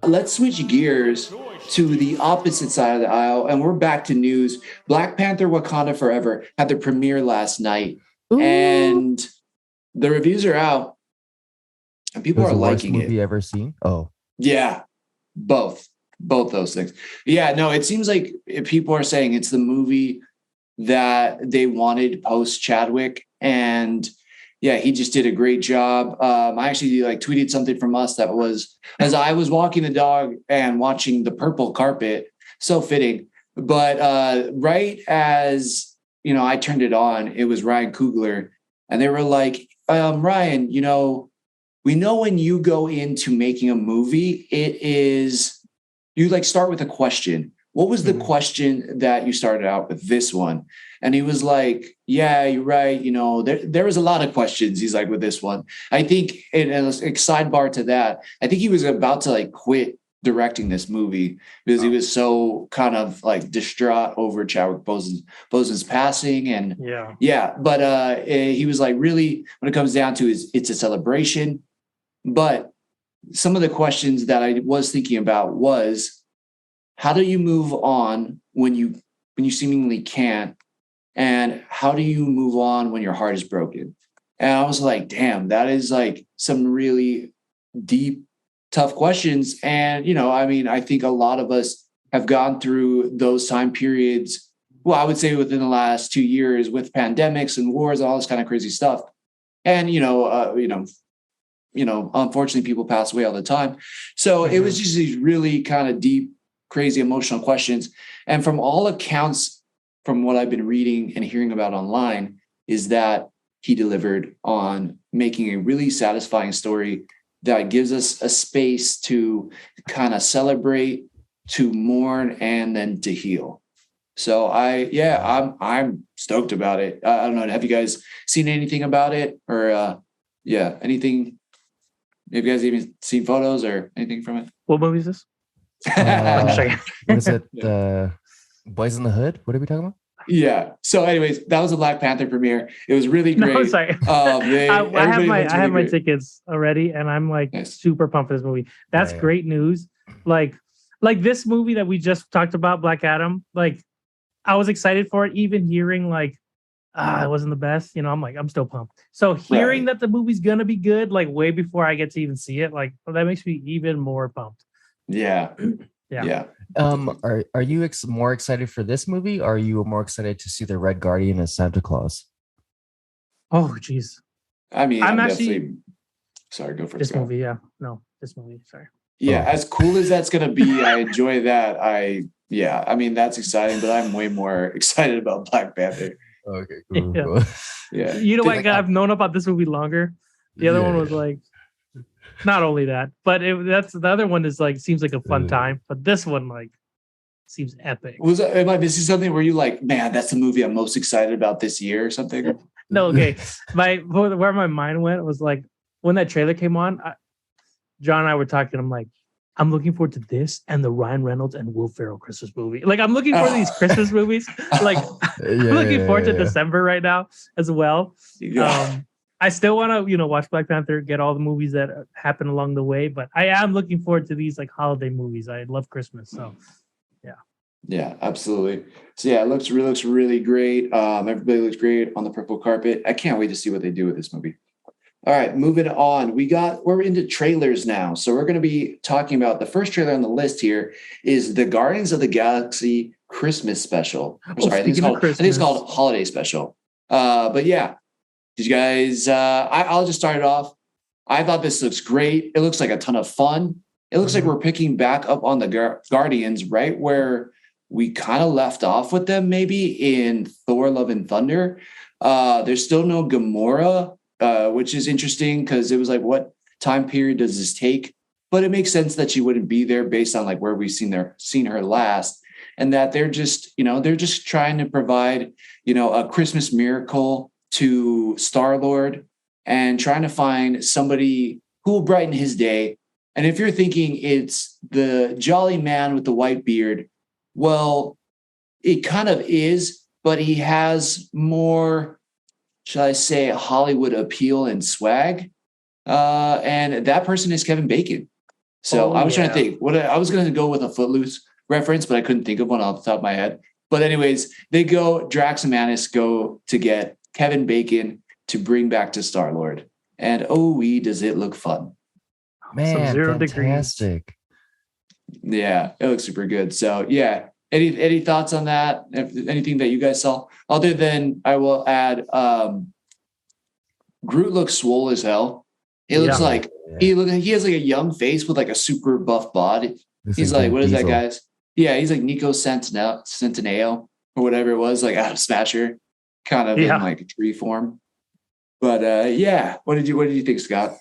Let's switch gears to the opposite side of the aisle, and we're back to news. Black Panther Wakanda Forever had their premiere last night, and the reviews are out, and people are liking it. Movie ever seen? Oh, yeah, both those things. Yeah, no, it seems like people are saying it's the movie that they wanted post Chadwick, and yeah, he just did a great job. I actually tweeted something from us that was, as I was walking the dog and watching the purple carpet, so fitting. But right as, I turned it on, it was Ryan Coogler, and they were like, Ryan, we know when you go into making a movie, it is, you start with a question. What was the question that you started out with this one? And he was like, yeah, you're right. There was a lot of questions. He's like, with this one, I think, and a sidebar to that, I think he was about to quit directing this movie because he was so kind of distraught over Chadwick Boseman's passing. And but he was like, really, when it comes down to it's a celebration. But some of the questions that I was thinking about was, how do you move on when you seemingly can't? And how do you move on when your heart is broken? And I was like, damn, that is some really deep, tough questions. And, I think a lot of us have gone through those time periods. Well, I would say within the last 2 years with pandemics and wars, all this kind of crazy stuff. And, unfortunately people pass away all the time. So it was just these really kind of deep, crazy emotional questions. And from all accounts, from what I've been reading and hearing about online, is that he delivered on making a really satisfying story that gives us a space to kind of celebrate, to mourn, and then to heal. So I'm stoked about it. I don't know. Have you guys seen anything about it, or anything? Have you guys even seen photos or anything from it? What movie is this? What is it? Boys in the Hood? What are we talking about? Yeah. So, anyways, that was a Black Panther premiere. It was really great. No, sorry. I have my tickets already, and I'm super pumped for this movie. That's great news. Like this movie that we just talked about, Black Adam. I was excited for it, even hearing it wasn't the best. I'm still pumped. So hearing that the movie's gonna be good, way before I get to even see it, that makes me even more pumped. Yeah. Are you more excited for this movie, or are you more excited to see the Red Guardian as Santa Claus? Oh, geez. I mean, I'm actually sorry. Go for this movie. Yeah, no, this movie. Sorry. Yeah, as cool as that's gonna be, I enjoy that. That's exciting, but I'm way more excited about Black Panther. Okay, cool. Yeah. Cool. Yeah. You know what? I've known about this movie longer. The other one was not only that, but that's the other one is seems like a fun time, but this one seems epic. Am I missing something? Were you man, that's the movie I'm most excited about this year or something? No, okay. Where my mind went was when that trailer came on, John and I were talking. I'm looking forward to this and the Ryan Reynolds and Will Ferrell Christmas movie. I'm looking for these Christmas movies. I'm looking forward to December right now as well. Yeah. I still want to, watch Black Panther, get all the movies that happen along the way, but I am looking forward to these holiday movies. I love Christmas, so yeah. Yeah, absolutely. So yeah, it looks really great. Everybody looks great on the purple carpet. I can't wait to see what they do with this movie. All right, moving on. We're into trailers now. So we're going to be talking about the first trailer on the list here is the Guardians of the Galaxy Christmas special. I think it's called Holiday Special. But yeah. Did you guys, I'll just start it off. I thought this looks great. It looks like a ton of fun. It looks like we're picking back up on the Guardians right where we kind of left off with them, maybe in Thor Love and Thunder. There's still no Gamora, which is interesting because it was what time period does this take? But it makes sense that she wouldn't be there based on where we've seen her last. And that they're just trying to provide, a Christmas miracle to Star-Lord and trying to find somebody who will brighten his day. And if you're thinking it's the jolly man with the white beard, well, it kind of is, but he has more shall I say, Hollywood appeal and swag. And that person is Kevin Bacon. So I was trying to think I was going to go with a Footloose reference, but I couldn't think of one off the top of my head. But anyways, Drax and Mantis go to get Kevin Bacon to bring back to Star-Lord. And does it look fun. Man, 0 fantastic. Degrees. Yeah, it looks super good. So yeah, any thoughts on that? Anything that you guys saw? Other than I will add, Groot looks swole as hell. It looks like he has like a young face with like a super buff bod. He's like, what is that, guys? Yeah, he's like Nico Centineo or whatever it was, like out of Smasher, kind of in like a tree form. But what did you think, Scott?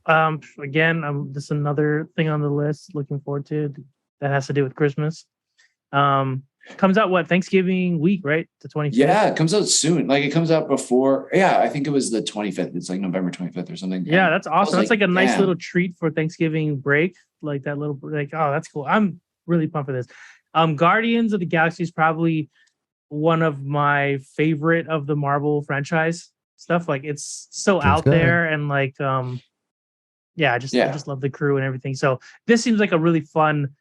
Again, just another thing on the list. Looking forward to it. That has to do with Christmas. Comes out Thanksgiving week, right? The 25th. Yeah, it comes out soon. Like it comes out before. Yeah, I think it was the 25th. It's like November 25th or something. Yeah, that's awesome. That's like a nice little treat for Thanksgiving break. Like that little that's cool. I'm really pumped for this. Guardians of the Galaxy is probably one of my favorite of the Marvel franchise stuff. Like it's so out there and like I just love the crew and everything. So this seems like a really fun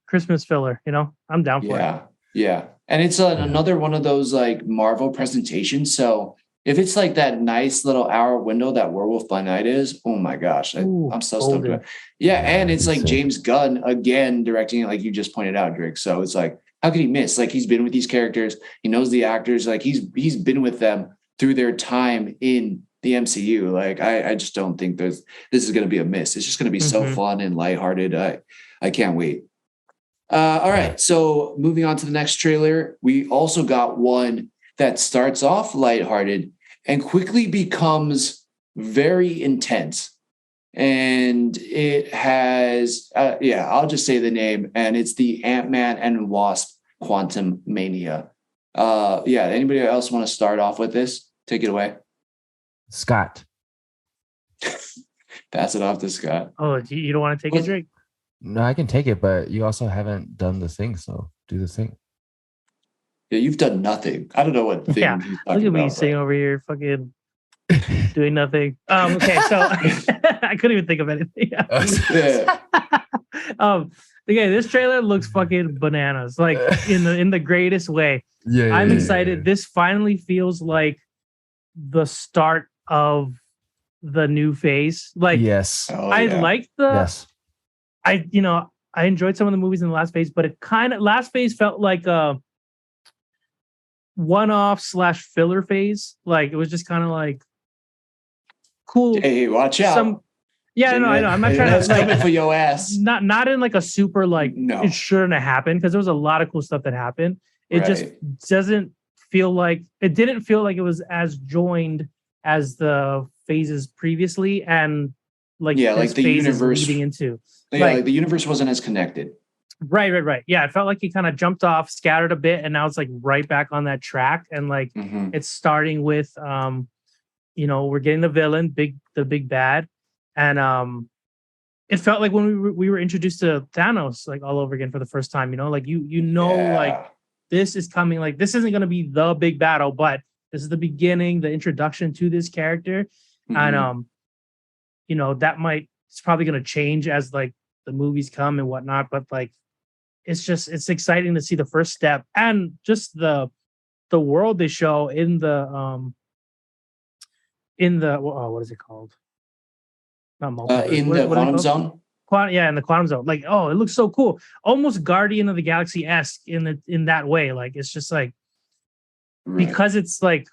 Christmas filler, I'm down for it. Yeah. And it's another one of those like Marvel presentations. So if it's like that nice little hour window that Werewolf by Night is, oh my gosh, I'm so stoked about it. Yeah, and it's like James Gunn again directing it, like you just pointed out, Drake. So it's like, how could he miss? Like he's been with these characters, he knows the actors, like he's been with them through their time in the MCU. Like I just don't think this is going to be a miss. It's just going to be so fun and lighthearted. I can't wait. All right, so moving on to the next trailer, we also got one that starts off lighthearted and quickly becomes very intense. And it has, I'll just say the name, and it's the Antman and Wasp Quantumania. Anybody else want to start off with this? Take it away. Scott. Pass it off to Scott. Oh, you don't want to take it, Drake? No, I can take it, but you also haven't done the thing, so do the thing. Yeah, you've done nothing. I don't know what thing. Yeah, look at me sitting over here, fucking doing nothing. Okay, so I couldn't even think of anything. This trailer looks fucking bananas, like in the greatest way. I'm excited. This finally feels like the start of the new phase. Like, I like the. I enjoyed some of the movies in the last phase, but last phase felt like a one-off / filler phase. Like it was just kind of like cool. Hey, watch out. I know. I'm not trying to coming for your ass. Not in like a super like it shouldn't have happened, because there was a lot of cool stuff that happened. It just didn't feel like it was as joined as the phases previously, and like the universe leading into. Like the universe wasn't as connected. Right. Yeah, it felt like he kind of jumped off, scattered a bit, and now it's like right back on that track. And like it's starting with we're getting the villain, the big bad. And it felt like when we were introduced to Thanos like all over again for the first time, like like this is coming, like this isn't gonna be the big battle, but this is the beginning, the introduction to this character. And it's probably going to change as like the movies come and whatnot, but like it's exciting to see the first step and just the world they show in the what is it called? Not multiverse. In the quantum zone. In the quantum zone. Like, it looks so cool, almost Guardian of the Galaxy-esque in that way. Like it's just like because it's like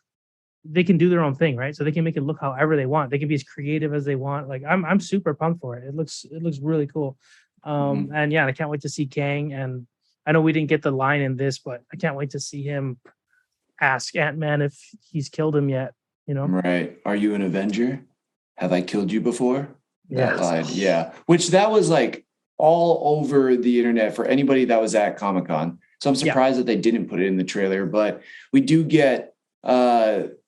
they can do their own thing, right? So they can make it look however they want. They can be as creative as they want. Like I'm super pumped for it. It looks really cool. And I can't wait to see Kang. And I know we didn't get the line in this, but I can't wait to see him ask Ant-Man if he's killed him yet. Right? Are you an Avenger? Have I killed you before? That line, Which that was like all over the internet for anybody that was at Comic-Con. So I'm surprised that they didn't put it in the trailer. But we do get.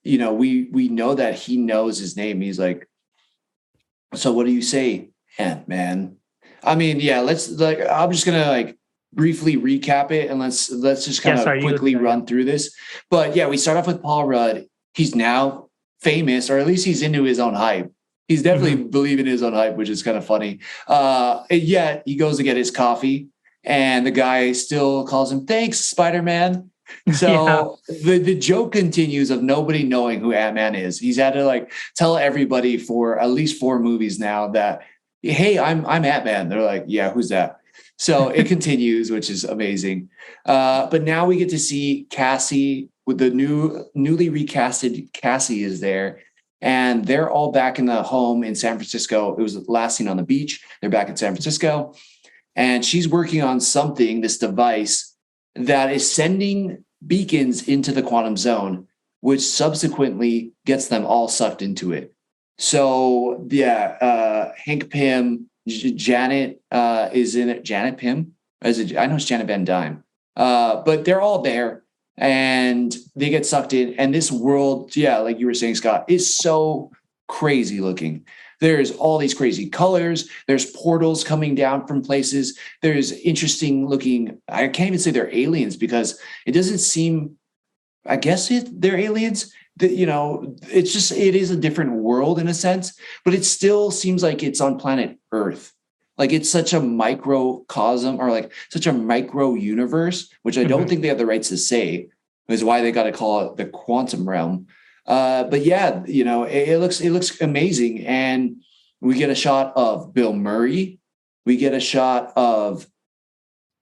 We know that he knows his name. He's like, so what do you say, Ant-Man? I mean, let's I'm just gonna like briefly recap it, and let's just kind of quickly run through this. But yeah, we start off with Paul Rudd. He's now famous, or at least he's into his own hype. He's definitely believing his own hype, which is kind of funny. And yet he goes to get his coffee, and the guy still calls him, "Thanks, Spider-Man." So the joke continues of nobody knowing who Ant-Man is. He's had to like tell everybody for at least 4 movies now that, "Hey, I'm Ant-Man." They're like, "Yeah, who's that?" So it continues, which is amazing. But now we get to see Cassie with the newly recasted Cassie is there. And they're all back in the home in San Francisco. It was the last scene on the beach. They're back in San Francisco. And she's working on something, this device that is sending beacons into the quantum zone, which subsequently gets them all sucked into it. So yeah, Hank Pym, Janet is in it. Janet Pym? I know it's Janet Van Dyne. But they're all there. And they get sucked in. And this world, yeah, like you were saying, Scott, is so crazy looking. There's all these crazy colors. There's portals coming down from places. There's interesting looking, I can't even say they're aliens because it doesn't seem, I guess they're aliens. That, you know, it is a different world in a sense, but it still seems like it's on planet Earth. Like it's such a microcosm or like such a micro universe, which I don't think they have the rights to say, is why they got to call it the quantum realm. But yeah, you know, it looks amazing. And we get a shot of Bill Murray. We get a shot of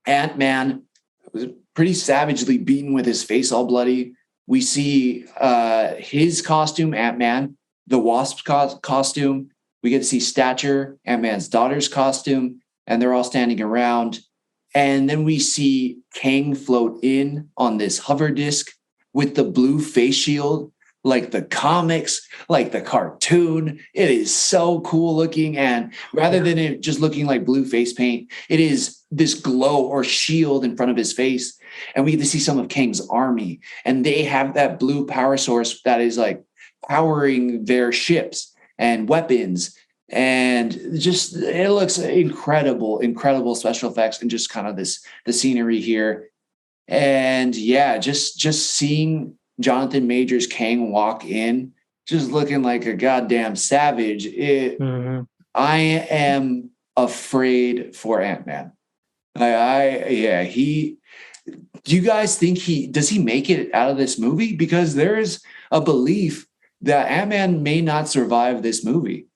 Ant-Man pretty savagely beaten with his face all bloody. We see his costume, Ant-Man, the Wasp costume. We get to see Stature, Ant-Man's daughter's costume, and they're all standing around. And then we see Kang float in on this hover disc with the blue face shield, like the comics, like the cartoon. It is so cool looking. And rather than it just looking like blue face paint, it is this glow or shield in front of his face. And we get to see some of Kang's army. And they have that blue power source that is like powering their ships and weapons, and just it looks incredible special effects and just kind of the scenery here. And yeah, just seeing Jonathan Majors Kang walk in, just looking like a goddamn savage. I am afraid for Ant-Man. Do you guys think does he make it out of this movie? Because there's a belief that Ant-Man may not survive this movie.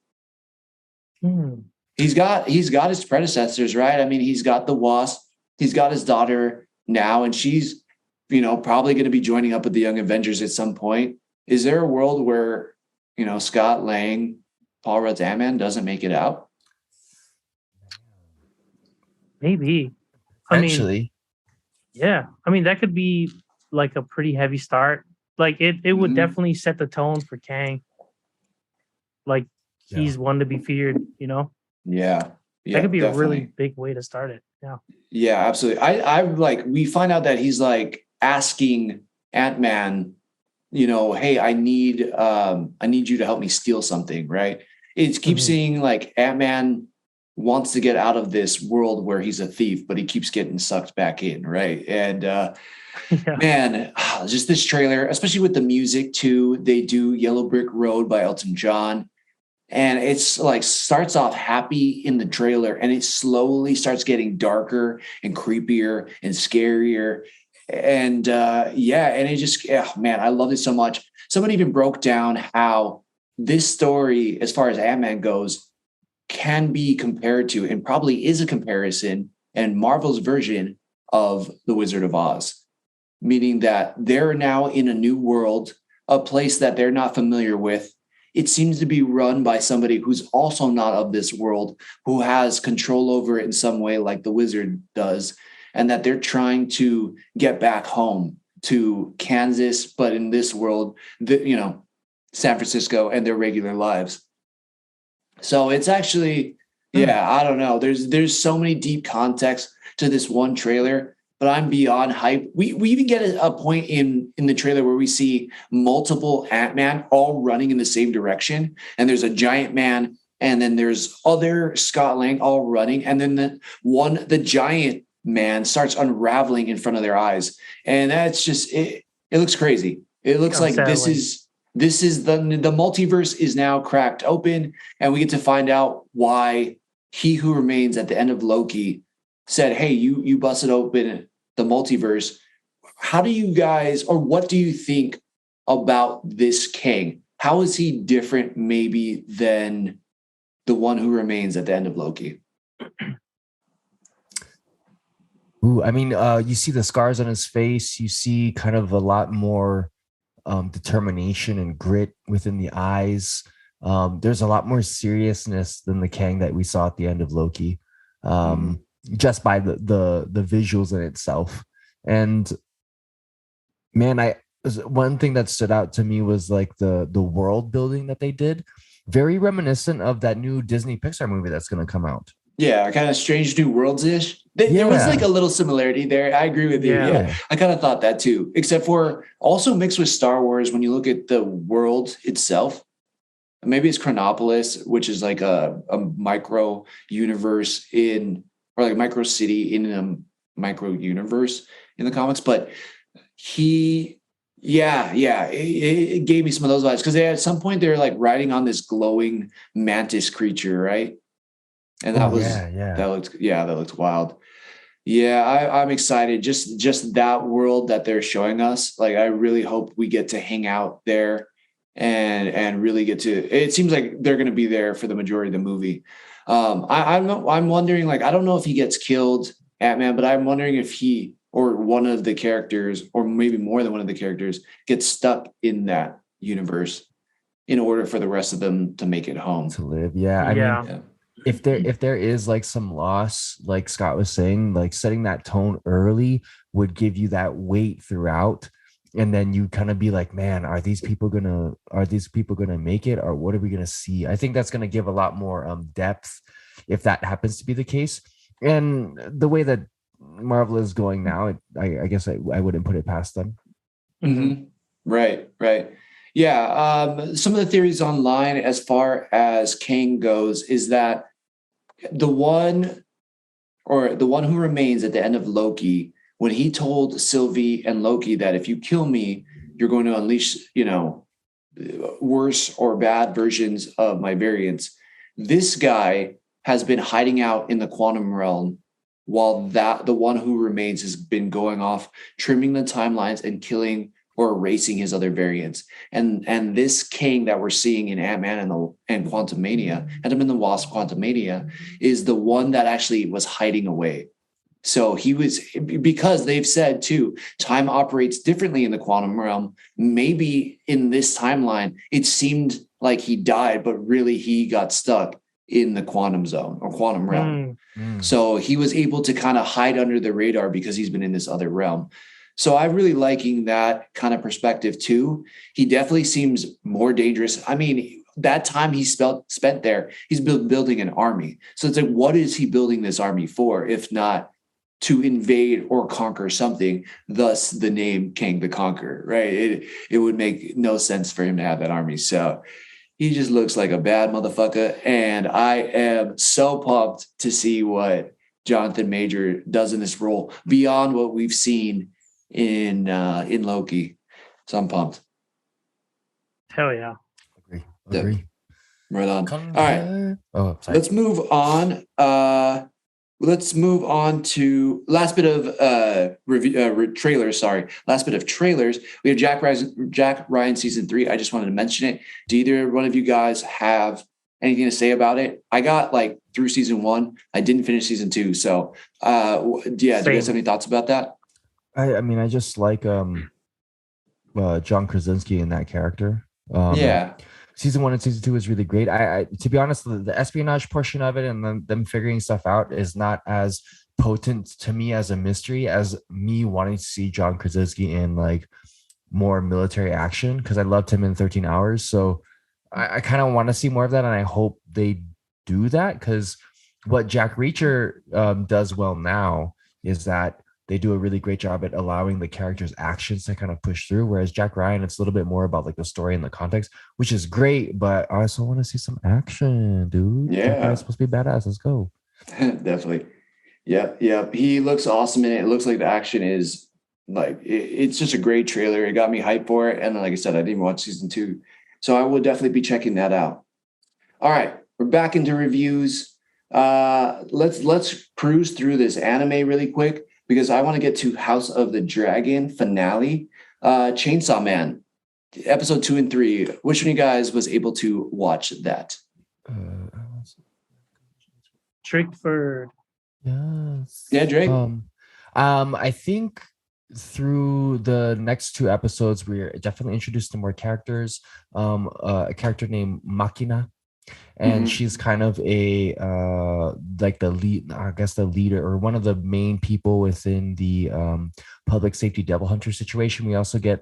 He's got his predecessors, right? I mean, he's got the Wasp, he's got his daughter now, and she's, you know, probably going to be joining up with the Young Avengers at some point. Is there a world where, you know, Scott Lang, Paul Rudd's Ant-Man doesn't make it out? Maybe. Actually. Yeah. I mean, that could be like a pretty heavy start. Like it would definitely set the tone for Kang. Like he's one to be feared, you know? Yeah. That could be definitely a really big way to start it. Yeah. Yeah, absolutely. I like, we find out that he's like asking Ant-Man, you know, hey, I need you to help me steal something, right? It keeps seeing like Ant-Man wants to get out of this world where he's a thief, but he keeps getting sucked back in, right? And man, just this trailer, especially with the music too. They do Yellow Brick Road by Elton John. And it's like starts off happy in the trailer and it slowly starts getting darker and creepier and scarier. And and it just, man, I love it so much. Someone even broke down how this story, as far as Ant-Man goes, can be compared to, and probably is a comparison, and Marvel's version of The Wizard of Oz. Meaning that they're now in a new world, a place that they're not familiar with. It seems to be run by somebody who's also not of this world, who has control over it in some way like the wizard does, and that they're trying to get back home to Kansas, but in this world, San Francisco and their regular lives. So it's actually, I don't know. There's so many deep context to this one trailer. But I'm beyond hype. We even get a point in the trailer where we see multiple Ant-Man all running in the same direction. And there's a giant man, and then there's other Scott Lang all running. And then the giant man starts unraveling in front of their eyes. And that's just, it looks crazy. It looks like this is the multiverse is now cracked open, and we get to find out why He Who Remains at the end of Loki said, hey, you busted open the multiverse. How do you guys, or what do you think about this Kang? How is he different maybe than the one who remains at the end of Loki? Ooh, I mean, you see the scars on his face. You see kind of a lot more determination and grit within the eyes. There's a lot more seriousness than the Kang that we saw at the end of Loki, just by the visuals in itself. And man, one thing that stood out to me was like the world building that they did, very reminiscent of that new Disney Pixar movie that's going to come out. Yeah, kind of Strange New Worlds-ish. There was like a little similarity there. I agree with you. Yeah. I kind of thought that too, except for also mixed with Star Wars when you look at the world itself. Maybe it's Chronopolis, which is like a micro universe or like a micro city in a micro universe in the comics. But it gave me some of those vibes because at some point they're like riding on this glowing mantis creature, right? And that looked wild. Yeah, I'm excited. Just that world that they're showing us. Like, I really hope we get to hang out there and really get to. It seems like they're going to be there for the majority of the movie. I'm wondering, like, I don't know if he gets killed, Antman, but I'm wondering if he or one of the characters, or maybe more than one of the characters, gets stuck in that universe in order for the rest of them to make it home to live. I mean, if there is like some loss, like Scott was saying, like setting that tone early would give you that weight throughout, and then you kind of be like, man, are these people gonna make it, or what are we gonna see? I think that's gonna give a lot more depth if that happens to be the case. And the way that Marvel is going now, I guess I wouldn't put it past them. Mm-hmm. Right. Yeah. Some of the theories online as far as Kang goes is that the one who remains at the end of Loki, when he told Sylvie and Loki that if you kill me, you're going to unleash, worse or bad versions of my variants. This guy has been hiding out in the quantum realm while the one who remains has been going off, trimming the timelines and killing or erasing his other variants. And this Kang that we're seeing in Antman and Quantumania, and in the Wasp Quantumania, is the one that actually was hiding away. So he was, because they've said too, time operates differently in the quantum realm. Maybe in this timeline, it seemed like he died, but really he got stuck in the quantum zone or quantum realm. So he was able to kind of hide under the radar because he's been in this other realm. So I'm really liking that kind of perspective too. He definitely seems more dangerous. I mean, that time he spent there, he's building an army. So it's like, what is he building this army for, if not to invade or conquer something? Thus the name Kang the Conqueror, right? It would make no sense for him to have that army. So he just looks like a bad motherfucker. And I am so pumped to see what Jonathan Major does in this role beyond what we've seen in Loki. So I'm pumped. Hell yeah. Agree. Right on. All right. Oh, sorry. Let's move on. Let's move on to last bit of trailers. Sorry, last bit of trailers. We have Jack Ryan season 3. I just wanted to mention it. Do either one of you guys have anything to say about it? I got like through season 1. I didn't finish season 2. So, do you guys have any thoughts about that? I mean, I just like John Krasinski in that character. Season 1 and season 2 is really great. I to be honest, the espionage portion of it and them figuring stuff out is not as potent to me as a mystery as me wanting to see John Krasinski in like more military action, because I loved him in 13 Hours. So I kind of want to see more of that, and I hope they do that, because what Jack Reacher does well now is that they do a really great job at allowing the character's actions to kind of push through. Whereas Jack Ryan, it's a little bit more about like the story and the context, which is great. But I also want to see some action, dude. Yeah. It's supposed to be badass. Let's go. Definitely. Yep. He looks awesome in it. It looks like the action is like it's just a great trailer. It got me hyped for it. And then, like I said, I didn't watch season 2. So I will definitely be checking that out. All right, we're back into reviews. Let's cruise through this anime really quick because I want to get to House of the Dragon finale. Chainsaw Man, episode 2 and 3. Which one of you guys was able to watch that? Trickford. Yes. Yeah, Drake. I think through the next 2 episodes, we're definitely introduced to more characters. A character named Makina, and she's kind of a like the lead, I guess the leader or one of the main people within the public safety devil hunter situation. We also get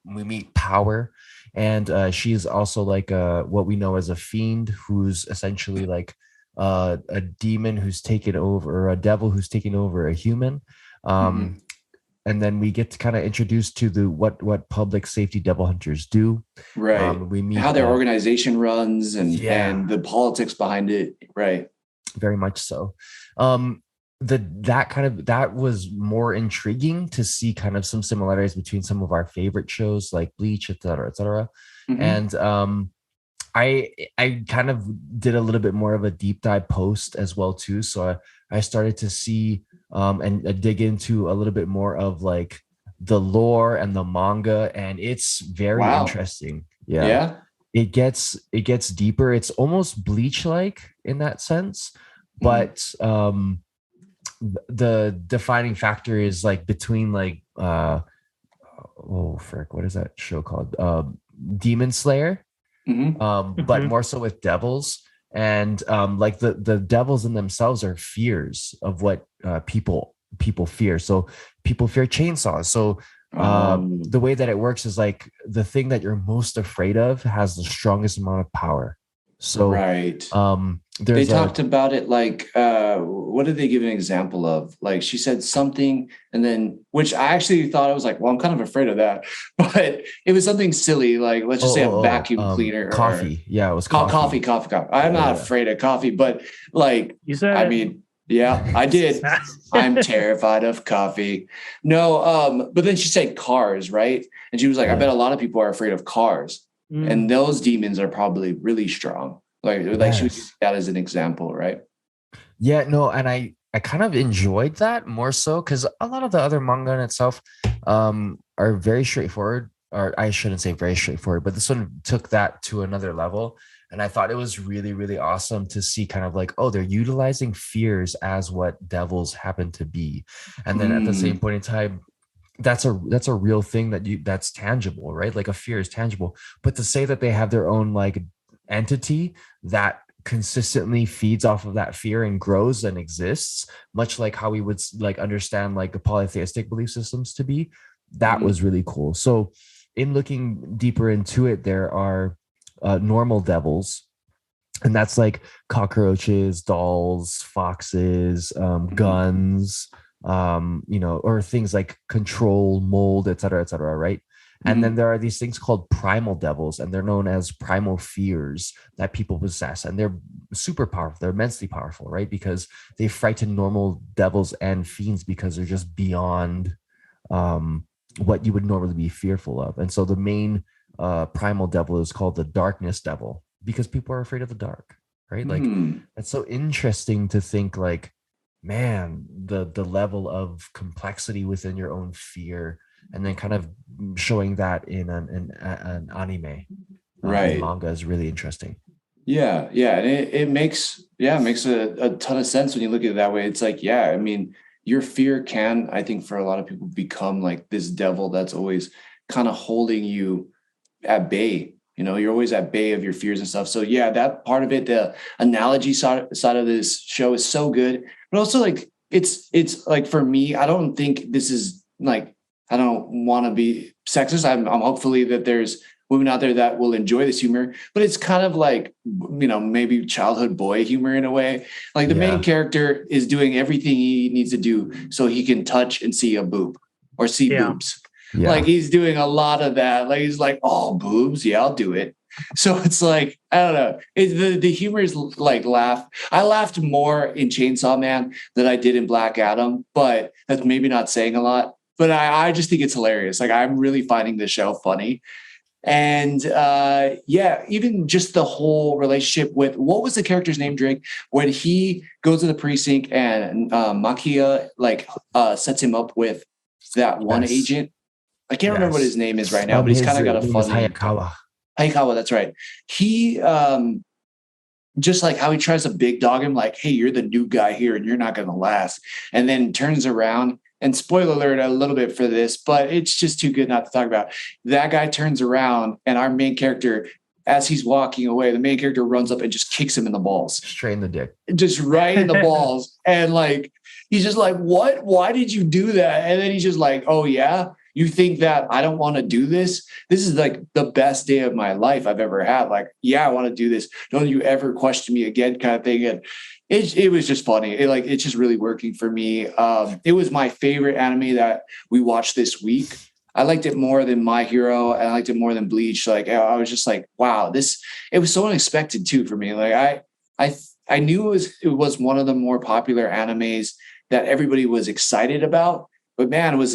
we meet Power, and she's also like what we know as a fiend, who's essentially like a demon who's taken over, or a devil who's taken over a human. And then we get to kind of introduced to the what public safety devil hunters do. Right. We meet how their organization runs and the politics behind it. Right. Very much so. That was more intriguing to see kind of some similarities between some of our favorite shows like Bleach, et cetera. And I kind of did a little bit more of a deep dive post as well too. So I started to see and dig into a little bit more of like the lore and the manga, and it's very interesting. Yeah. It gets deeper. It's almost Bleach like in that sense, but the defining factor is like between like what is that show called? Demon Slayer. But more so with devils, and like the devils in themselves are fears of what people fear. So people fear chainsaws. So the way that it works is like the thing that you're most afraid of has the strongest amount of power. So they talked about it like what did they give an example of? Like she said something, and then which I actually thought I was like, well, I'm kind of afraid of that, but it was something silly, like let's just say a vacuum cleaner. Coffee. Yeah, it was coffee. Coffee. I'm not afraid of coffee, but like you said I mean, yeah, I did. I'm terrified of coffee. No, but then she said cars, right? And she was like, I bet a lot of people are afraid of cars. And those demons are probably really strong. Like she would use that as an example, right? Yeah, no, and I kind of enjoyed that more so because a lot of the other manga in itself are very straightforward, or I shouldn't say very straightforward, but this one took that to another level. And I thought it was really, really awesome to see kind of like, oh, they're utilizing fears as what devils happen to be. And then at the same point in time, that's a real thing that's tangible, right? Like a fear is tangible, but to say that they have their own like entity that consistently feeds off of that fear and grows and exists, much like how we would like understand like a polytheistic belief systems to be, that was really cool. So in looking deeper into it, there are normal devils, and that's like cockroaches, dolls, foxes, guns, or things like control, mold, et cetera, right? And then there are these things called primal devils, and they're known as primal fears that people possess, and they're super powerful. They're immensely powerful, right? Because they frighten normal devils and fiends because they're just beyond what you would normally be fearful of. And so the main primal devil is called the darkness devil because people are afraid of the dark, right? Like it's so interesting to think like, man, the level of complexity within your own fear, and then kind of showing that in an anime, right? Manga is really interesting. Yeah, and it makes a ton of sense when you look at it that way. It's like, I mean, your fear can, I think, for a lot of people, become like this devil that's always kind of holding you at bay. You know, you're always at bay of your fears and stuff. So that part of it, the analogy side of this show is so good. But also like it's like, for me, I don't think this is like, I don't want to be sexist. I'm hopefully that there's women out there that will enjoy this humor, but it's kind of like, maybe childhood boy humor in a way. Like the main character is doing everything he needs to do so he can touch and see a boob or see boobs. Like he's doing a lot of that. Like he's like, oh, boobs, yeah, I'll do it. So it's like, I don't know. The humor is like I laughed more in Chainsaw Man than I did in Black Adam, but that's maybe not saying a lot. But I just think it's hilarious. Like I'm really finding the show funny. And even just the whole relationship with, what was the character's name, Drake? When he goes to the precinct and Makia sets him up with that one agent. I can't remember what his name is right now, but he's kind of got a funny Hayakawa, that's right. He just like how he tries to big dog him, like, hey, you're the new guy here and you're not gonna last. And then turns around, and spoiler alert a little bit for this, but it's just too good not to talk about. That guy turns around and our main character, as he's walking away, the main character runs up and just kicks him in the balls. Straight in the dick. Just right in the balls. And like, he's just like, what? Why did you do that? And then he's just like, oh yeah? You think that I don't want to do this? This is like the best day of my life I've ever had. Like, yeah, I want to do this. Don't you ever question me again, kind of thing. And it was just funny. It's just really working for me. It was my favorite anime that we watched this week. I liked it more than My Hero. I liked it more than Bleach. Like I was just like, wow, it was so unexpected too for me. Like I knew it was one of the more popular animes that everybody was excited about. But man, was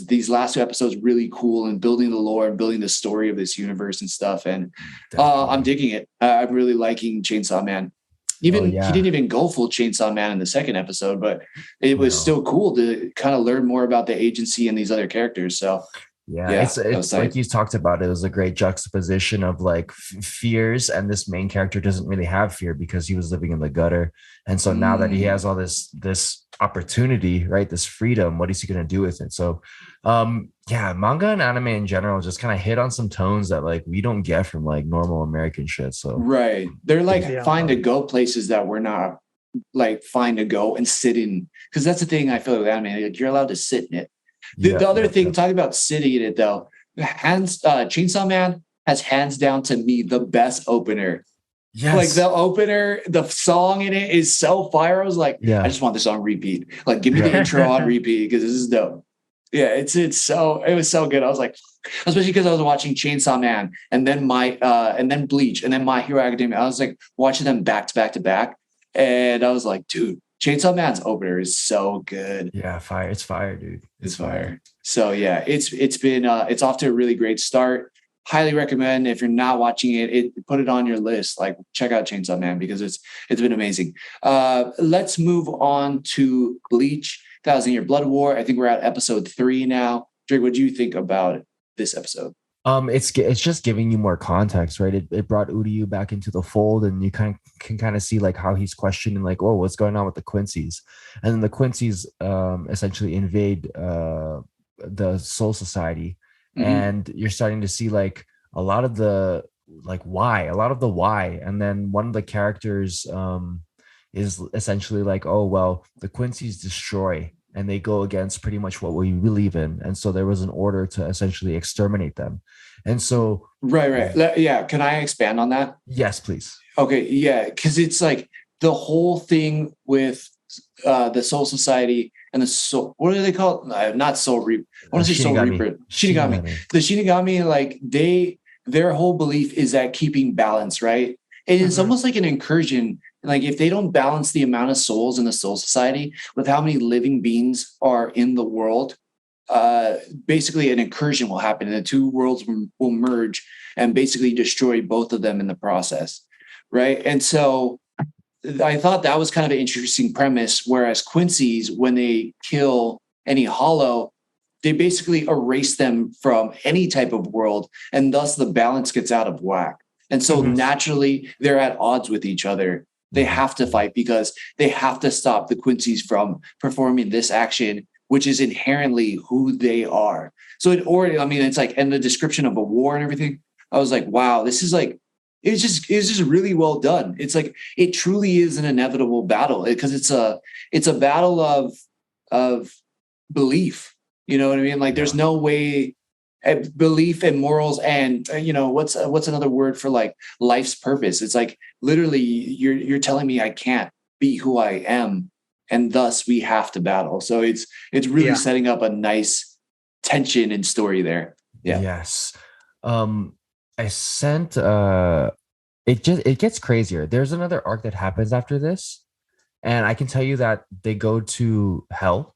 these last 2 episodes really cool and building the lore and building the story of this universe and stuff. And I'm digging it. I'm really liking Chainsaw Man. He didn't even go full Chainsaw Man in the 2nd episode, but it was still cool to kind of learn more about the agency and these other characters. So it's like you talked about. It was a great juxtaposition of like fears, and this main character doesn't really have fear because he was living in the gutter. And so now that he has all this opportunity, right, this freedom, what is he going to do with it? So manga and anime in general just kind of hit on some tones that like we don't get from like normal American shit. So right, they're like fine to go places that we're not like fine to go and sit in, because that's the thing I feel with anime, like you're allowed to sit in it. The other thing, talking about sitting in it though, Chainsaw Man has hands down to me the best opener. Yes. Like the opener, the song in it is so fire. I was like, I just want this on repeat. Like, give me the intro on repeat because this is dope. Yeah, it was so good. I was like, especially because I was watching Chainsaw Man and then and then Bleach and then My Hero Academia. I was like watching them back to back to back, and I was like, dude, Chainsaw Man's opener is so good. Yeah, fire! It's fire, dude. It's fire. So yeah, it's been it's off to a really great start. Highly recommend. If you're not watching it, put it on your list. Like check out Chainsaw Man because it's been amazing. Let's move on to Bleach 1,000-Year Blood War. I think we're at episode 3 now. Drake, what do you think about this episode? It's just giving you more context, right? It brought Uryu back into the fold, and you can kind of see like how he's questioning like, oh, what's going on with the Quincy's? And then the Quincy's essentially invade the Soul Society. Mm-hmm. And you're starting to see like a lot of the why. And then one of the characters is essentially like, oh, well, the Quincy's destroy, and they go against pretty much what we believe in. And so there was an order to essentially exterminate them. And so right. Yeah. Can I expand on that? Yes, please. Okay. Yeah. Because it's like the whole thing with the Soul Society and the soul, what do they call it? Not Soul Reaper. I want to say Soul Reaper. Shinigami. The Shinigami, like their whole belief is that keeping balance, right? And it's almost like an incursion. Like if they don't balance the amount of souls in the Soul Society with how many living beings are in the world, basically an incursion will happen and the 2 worlds will merge and basically destroy both of them in the process, right? And so I thought that was kind of an interesting premise, whereas Quincy's, when they kill any Hollow, they basically erase them from any type of world, and thus the balance gets out of whack. And so naturally, they're at odds with each other. They have to fight because they have to stop the Quincy's from performing this action, which is inherently who they are. So it's like, and the description of a war and everything, I was like, wow, this is like, it's just really well done. It's like, it truly is an inevitable battle because it's a battle of belief. You know what I mean? Like there's no way, belief and morals and what's another word for like life's purpose? It's like literally you're telling me I can't be who I am, and thus we have to battle. So it's really setting up a nice tension and story there. Yeah. Yes. I sent it gets crazier. There's another arc that happens after this, and I can tell you that they go to hell.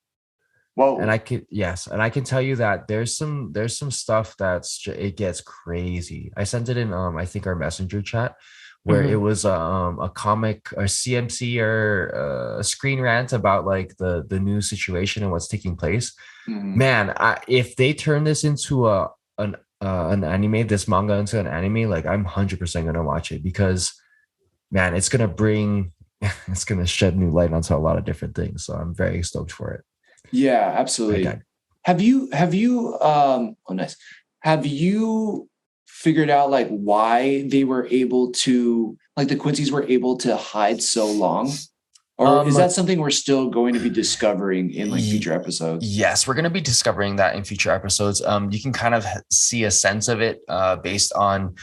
Whoa. And I can tell you that there's some stuff it gets crazy. I sent it in I think our messenger chat where it was a comic or CMC or a screen rant about like the new situation and what's taking place. Man, if they turn this into an anime, this manga into an anime, like I'm 100% gonna watch it because man, it's gonna shed new light onto a lot of different things. So I'm very stoked for it. Yeah, absolutely. Have you nice. Have you figured out like why they were able to, like the Quincy's were able to hide so long? Or is that something we're still going to be discovering in like future episodes? Yes, we're going to be discovering that in future episodes. You can kind of see a sense of it based on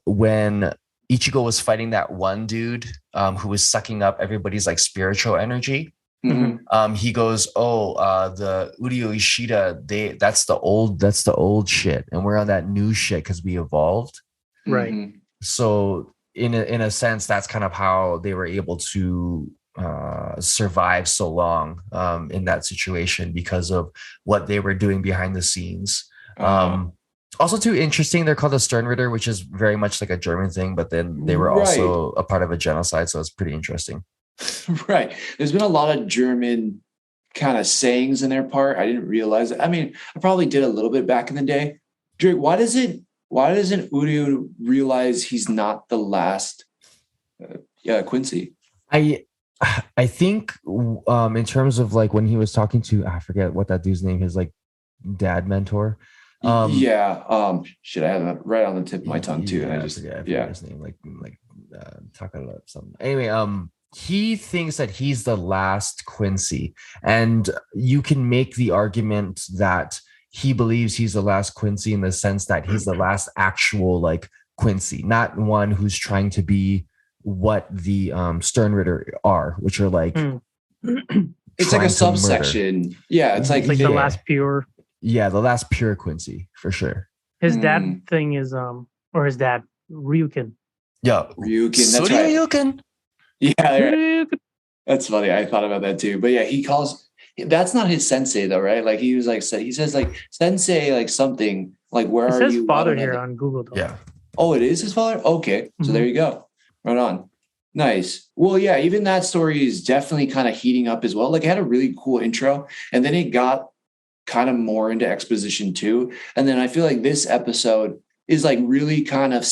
when Ichigo was fighting that one dude who was sucking up everybody's like spiritual energy. He goes, the Uryu Ishida, that's the old shit, and we're on that new shit because we evolved, right? So in a sense, that's kind of how they were able to survive so long in that situation because of what they were doing behind the scenes. Also too interesting, they're called the Sternritter, which is very much like a German thing, but then they were also a part of a genocide, so it's pretty interesting. Right. There's been a lot of German kind of sayings in their part. I didn't realize it. I mean, I probably did a little bit back in the day. Drake, why doesn't Uryu realize he's not the last Quincy? I think in terms of like when he was talking to, I forget what that dude's name is, like dad mentor. Shit, I had that right on the tip of my tongue too. And I forget his name, like talking about something. Anyway, he thinks that he's the last Quincy, and you can make the argument that he believes he's the last Quincy in the sense that he's the last actual like Quincy, not one who's trying to be what the Sternritter are, which are like it's like a subsection. Yeah, it's like the last pure. Yeah, the last pure Quincy for sure. His dad thing is or his dad Ryukin. Yeah, Ryukin. That's right. Ryukin. Yeah, right. That's funny. I thought about that too. But yeah, that's not his sensei though, right? Like he says like sensei, like something like where are you? It says father here on Google though. Yeah. Oh, it is his father? Okay. So there you go. Right on. Nice. Well, yeah, even that story is definitely kind of heating up as well. Like it had a really cool intro and then it got kind of more into exposition too. And then I feel like this episode is like really kind of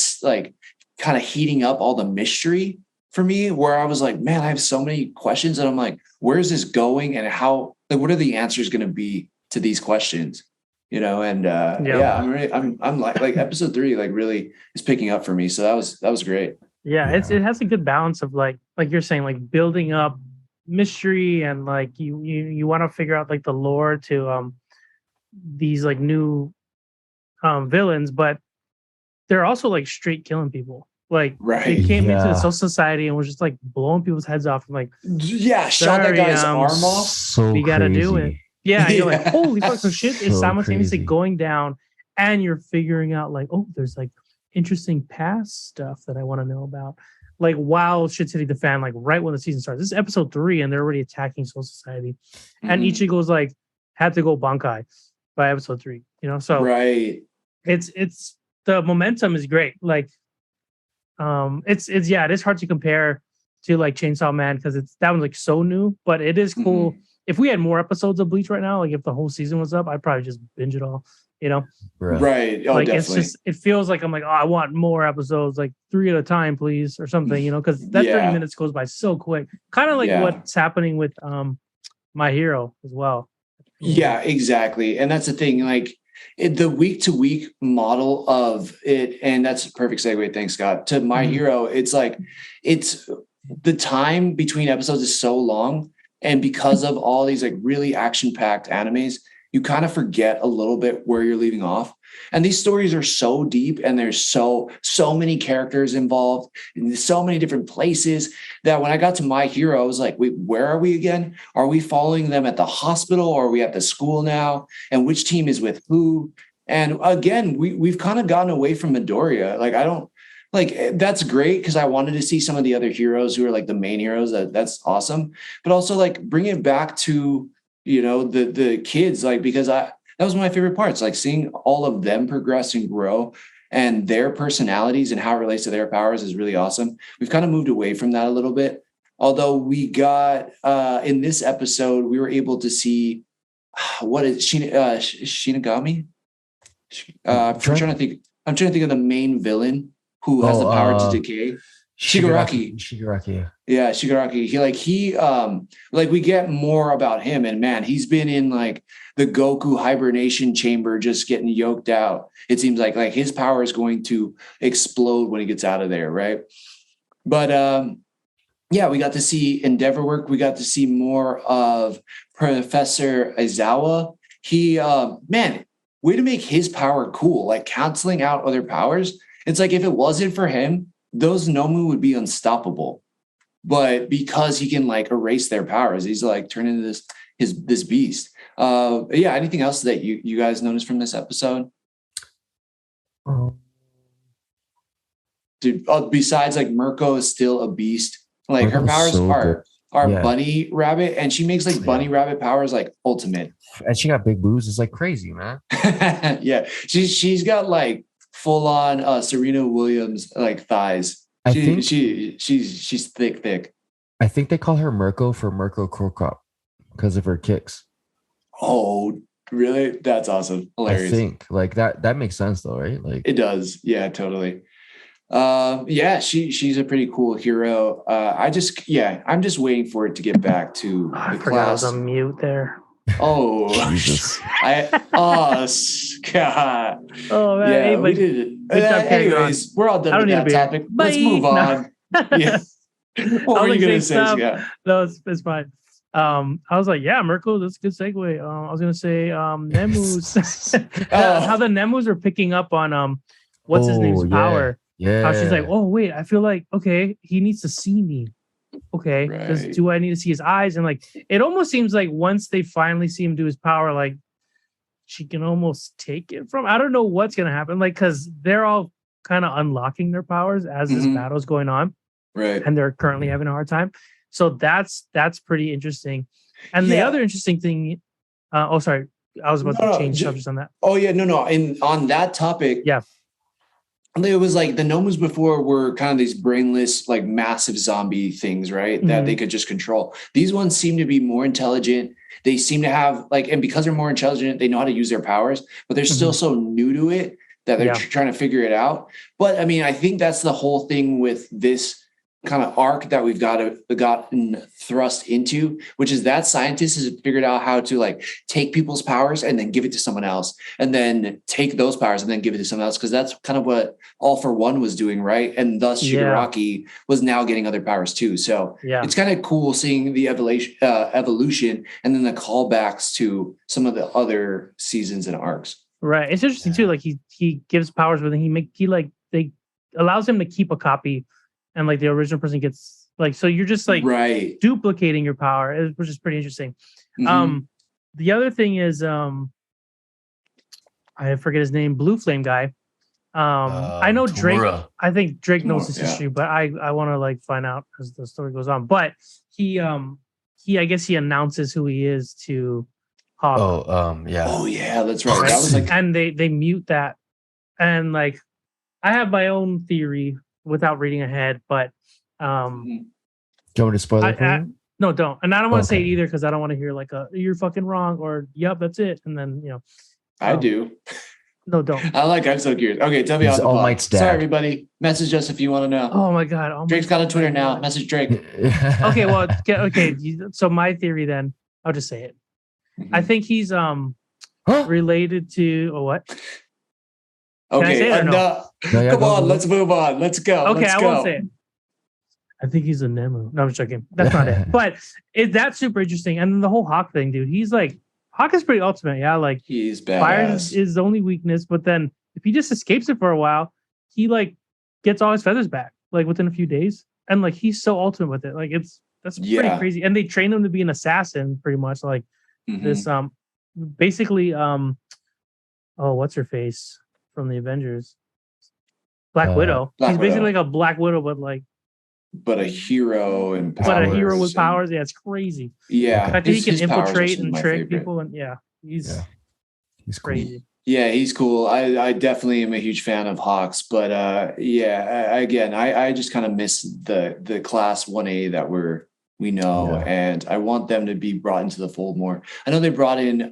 heating up all the mystery for me, where I was like, man, I have so many questions and I'm like, where's this going and how, like, what are the answers going to be to these questions? You know? And I'm like episode 3, like really is picking up for me. So that was great. Yeah. It has a good balance of like you're saying, like building up mystery and like you want to figure out like the lore to these like new villains, but they're also like straight killing people. Like they came into the social society and was just like blowing people's heads off. I'm like, shot that guy's arm off. So we gotta do it. Yeah, you're like, holy fuck, so shit is simultaneously crazy. Going down, and you're figuring out like, oh, there's like interesting past stuff that I want to know about. Like while shit's hitting the fan, like right when the season starts. This is episode 3, and they're already attacking Soul Society, and Ichigo's like had to go Bankai by episode 3. You know, so it's the momentum is great. Like. It is hard to compare to like Chainsaw Man because that one's like so new, but it is cool. If we had more episodes of Bleach right now, like if the whole season was up, I'd probably just binge it all, you know? Right. Oh, like definitely. it feels like I'm like, oh, I want more episodes, like 3 at a time, please, or something, you know, because that 30 minutes goes by so quick. Kind of like what's happening with My Hero as well. Yeah, exactly. And that's the thing, like the week-to-week model of it, and that's a perfect segue, thanks Scott, to My Hero. It's like it's the time between episodes is so long, and because of all these like really action-packed animes, you kind of forget a little bit where you're leaving off. And these stories are so deep, and there's so many characters involved in so many different places that when I got to My Hero, I was like, wait, where are we again? Are we following them at the hospital, or are we at the school now? And which team is with who? And again, we've kind of gotten away from Midoriya. Like, I don't like, that's great because I wanted to see some of the other heroes who are like the main heroes. That's awesome. But also like bring it back to, you know, the kids, like, because that was one of my favorite parts, like seeing all of them progress and grow, and their personalities and how it relates to their powers is really awesome. We've kind of moved away from that a little bit. Although we got in this episode, we were able to see what is Shinigami? I'm trying to think of the main villain who has the power to decay. Shigaraki. Yeah, Shigaraki. He we get more about him, and man, he's been in like the Goku hibernation chamber, just getting yoked out. It seems like his power is going to explode when he gets out of there, right? But yeah, we got to see Endeavor work. We got to see more of Professor Aizawa. He man, way to make his power cool, like canceling out other powers. It's like if it wasn't for him, those Nomu would be unstoppable. But because he can like erase their powers, he's like turned into this beast. Yeah, anything else that you guys noticed from this episode? Dude, besides like Mirko is still a beast. Like her powers are bunny rabbit, and she makes like bunny rabbit powers like ultimate. And she got big boobs. It's like crazy, man. Yeah, she's got like full on Serena Williams like thighs. She's thick. I think they call her Mirko for Mirko Krokop because of her kicks. Oh, really? That's awesome. Hilarious. I think like that makes sense though, right? Like it does. Yeah, totally. Yeah, she's a pretty cool hero. I'm just waiting for it to get back to the class. I was on mute there. Oh, Jesus. God. Oh man. Yeah, hey, we did it. Anyways, we're all done with that topic. Let's move on. Yeah. What were you gonna say? Yeah. No, it's fine. I was like, yeah, Mirko, that's a good segue. I was gonna say Nemu's how the Nemus are picking up on what's his name's power. Yeah. How she's like, oh wait, I feel like okay, he needs to see me. Okay, because do I need to see his eyes? And like it almost seems like once they finally see him do his power, like she can almost take it from. I don't know what's gonna happen, like because they're all kind of unlocking their powers as this battle's going on, right? And they're currently having a hard time. So that's pretty interesting. And the other interesting thing, sorry, I was about to change subjects on that. Oh yeah, no. On that topic, yeah. It was like the Nomus before were kind of these brainless, like massive zombie things, right? That they could just control. These ones seem to be more intelligent. They seem to have like, and because they're more intelligent, they know how to use their powers, but they're still so new to it that they're trying to figure it out. But I mean, I think that's the whole thing with this kind of arc that we've gotten thrust into, which is that scientist has figured out how to like take people's powers and then give it to someone else, and then take those powers and then give it to someone else. Cause that's kind of what All for One was doing. Right. And thus Shigaraki was now getting other powers too. So it's kind of cool seeing the evolution and then the callbacks to some of the other seasons and arcs. Right. It's interesting too. Like he gives powers, but then they allows him to keep a copy. And like the original person gets like, so you're just like duplicating your power, which is pretty interesting. The other thing is, I forget his name, Blue Flame guy. I know Drake. I think Drake knows this history, but I want to like find out as the story goes on. But he I guess he announces who he is to Hawk. Oh yeah, that's right. That was like, and they mute that, and like I have my own theory. Without reading ahead, but do you want me to spoil it? No, don't. And I don't want to say it either because I don't want to hear like you're fucking wrong or yep, that's it. And then I do. No, don't. I'm so curious. Okay, tell me All Might's dad. Sorry, everybody. Message us if you want to know. Oh my god, Drake's got a Twitter now. Message Drake. Okay, well, okay. So my theory then, I'll just say it. I think he's related to what? Okay, no, come on, let's move on. Let's go. Okay, I won't say it. I think he's a Nemu. No, I'm joking. That's not it. But that's super interesting. And then the whole Hawk thing, dude. He's like, Hawk is pretty ultimate, yeah. Like he's badass. Fire is his only weakness, but then if he just escapes it for a while, he like gets all his feathers back like within a few days, and like he's so ultimate with it. Like that's pretty crazy. And they train him to be an assassin, pretty much. Like this basically what's her face from the Avengers? Black Widow. He's basically like a Black Widow, but a hero and powers. But a hero with powers. Yeah, it's crazy. Yeah. The fact that he can infiltrate and trick people, and he's crazy. Cool. Yeah, he's cool. I definitely am a huge fan of Hawks, but again, I just kind of miss the class 1A that we know, and I want them to be brought into the fold more. I know they brought in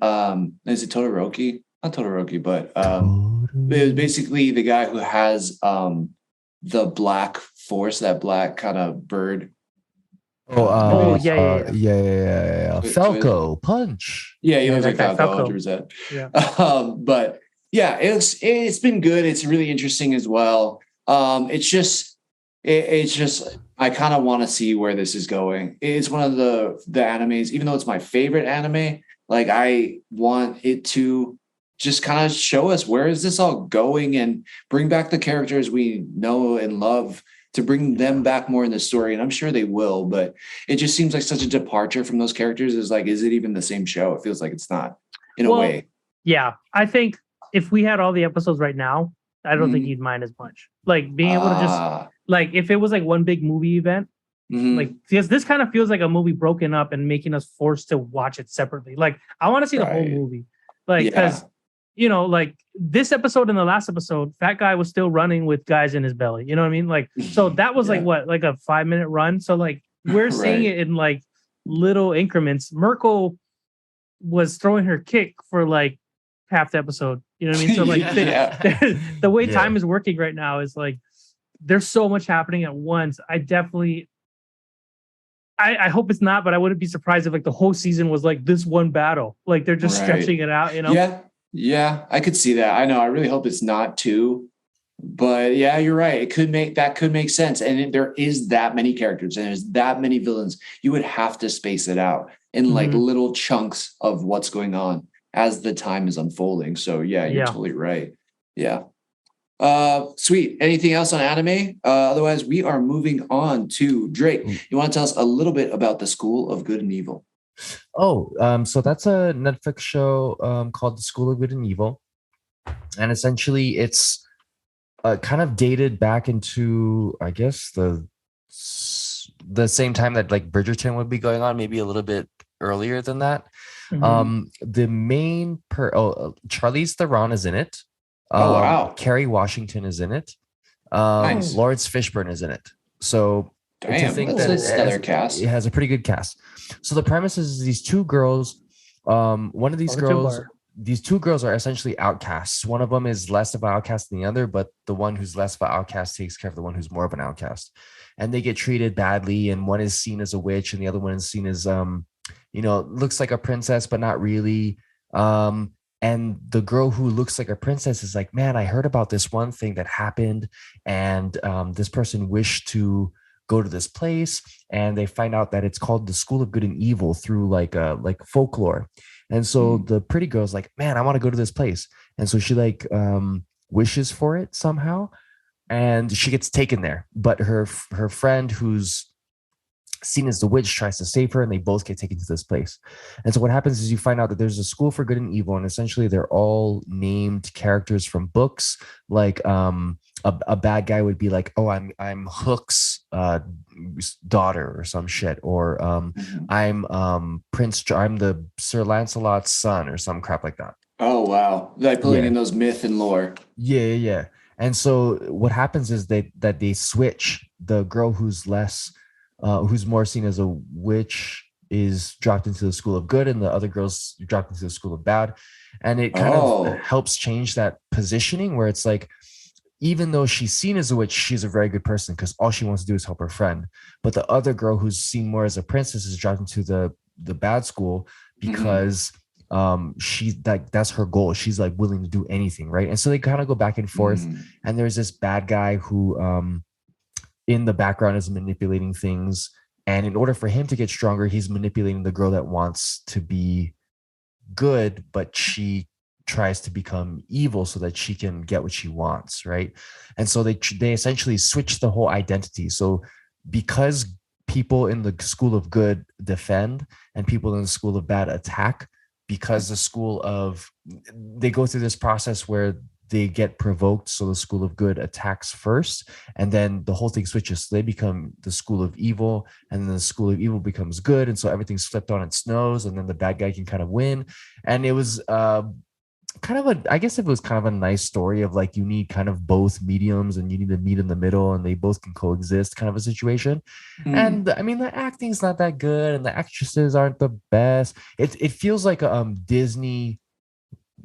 is it Todoroki? Not Todoroki, but it was basically the guy who has the black force, that black kind of bird. Yeah. Falco punch. Yeah, he looks like Falco. 100%. Yeah. But yeah, it's been good. It's really interesting as well. It's just I kind of want to see where this is going. It's one of the animes, even though it's my favorite anime, like I want it to just kind of show us where is this all going and bring back the characters we know and love, to bring them back more in the story. And I'm sure they will, but it just seems like such a departure from those characters. Is like, is it even the same show? It feels like it's not in a way. Yeah. I think if we had all the episodes right now, I don't think you'd mind as much. Like being able to just like, if it was like one big movie event, like, because this kind of feels like a movie broken up and making us forced to watch it separately. Like I want to see the whole movie. Like, because like this episode and the last episode, Fat Guy was still running with guys in his belly. You know what I mean? Like, so that was like what, like a 5-minute run. So like we're seeing it in like little increments. Merkel was throwing her kick for like half the episode. You know what I mean? So like the way time is working right now is like there's so much happening at once. I hope it's not, but I wouldn't be surprised if like the whole season was like this one battle. Like they're just stretching it out, you know? Yeah, I could see that. I know. I really hope it's not too, but yeah, you're right. It could make sense. And there is that many characters and there's that many villains. You would have to space it out in like little chunks of what's going on as the time is unfolding. So yeah, you're totally right. Yeah. Sweet. Anything else on anime? Otherwise, we are moving on to Drake. You want to tell us a little bit about the School of Good and Evil? So that's a Netflix show called The School of Good and Evil, and essentially it's kind of dated back into, I guess, the same time that like Bridgerton would be going on, maybe a little bit earlier than that. The main Charlize Theron is in it. Wow. Kerry Washington is in it. Nice. Lawrence Fishburne is in it. So damn, that's a stellar cast. It has a pretty good cast. So the premise is these two girls. One of these these two girls are essentially outcasts. One of them is less of an outcast than the other, but the one who's less of an outcast takes care of the one who's more of an outcast. And they get treated badly. And one is seen as a witch, and the other one is seen as looks like a princess, but not really. And the girl who looks like a princess is like, man, I heard about this one thing that happened, and this person wished to go to this place, and they find out that it's called the School of Good and Evil through like folklore. And so the pretty girl's like, man, I want to go to this place. And so she like wishes for it somehow, and she gets taken there. But her friend who's seen as the witch tries to save her, and they both get taken to this place. And so what happens is you find out that there's a school for good and evil, and essentially they're all named characters from books. Like a bad guy would be like, oh, I'm Hook's daughter or some shit, or I'm the Sir Lancelot's son or some crap like that. Oh wow, like pulling in those myth and lore. Yeah. And so what happens is that they switch. The girl who's more seen as a witch is dropped into the School of Good, and the other girls dropped into the School of Bad. And it kind of helps change that positioning where it's like, even though she's seen as a witch, she's a very good person because all she wants to do is help her friend. But the other girl who's seen more as a princess is dropped into the bad school because that's her goal. She's like willing to do anything, right? And so they kind of go back and forth. And there's this bad guy who in the background is manipulating things, and in order for him to get stronger, he's manipulating the girl that wants to be good, but she tries to become evil so that she can get what she wants, right? And so they essentially switch the whole identity. So because people in the school of good defend and people in the school of bad attack, because they go through this process where they get provoked, so the school of good attacks first, and then the whole thing switches. So they become the school of evil, and then the school of evil becomes good, and so everything's flipped on its nose, and then the bad guy can kind of win. And it was I guess it was kind of a nice story of like, you need kind of both mediums and you need to meet in the middle and they both can coexist kind of a situation. And I mean, the acting's not that good and the actresses aren't the best. It feels like a Disney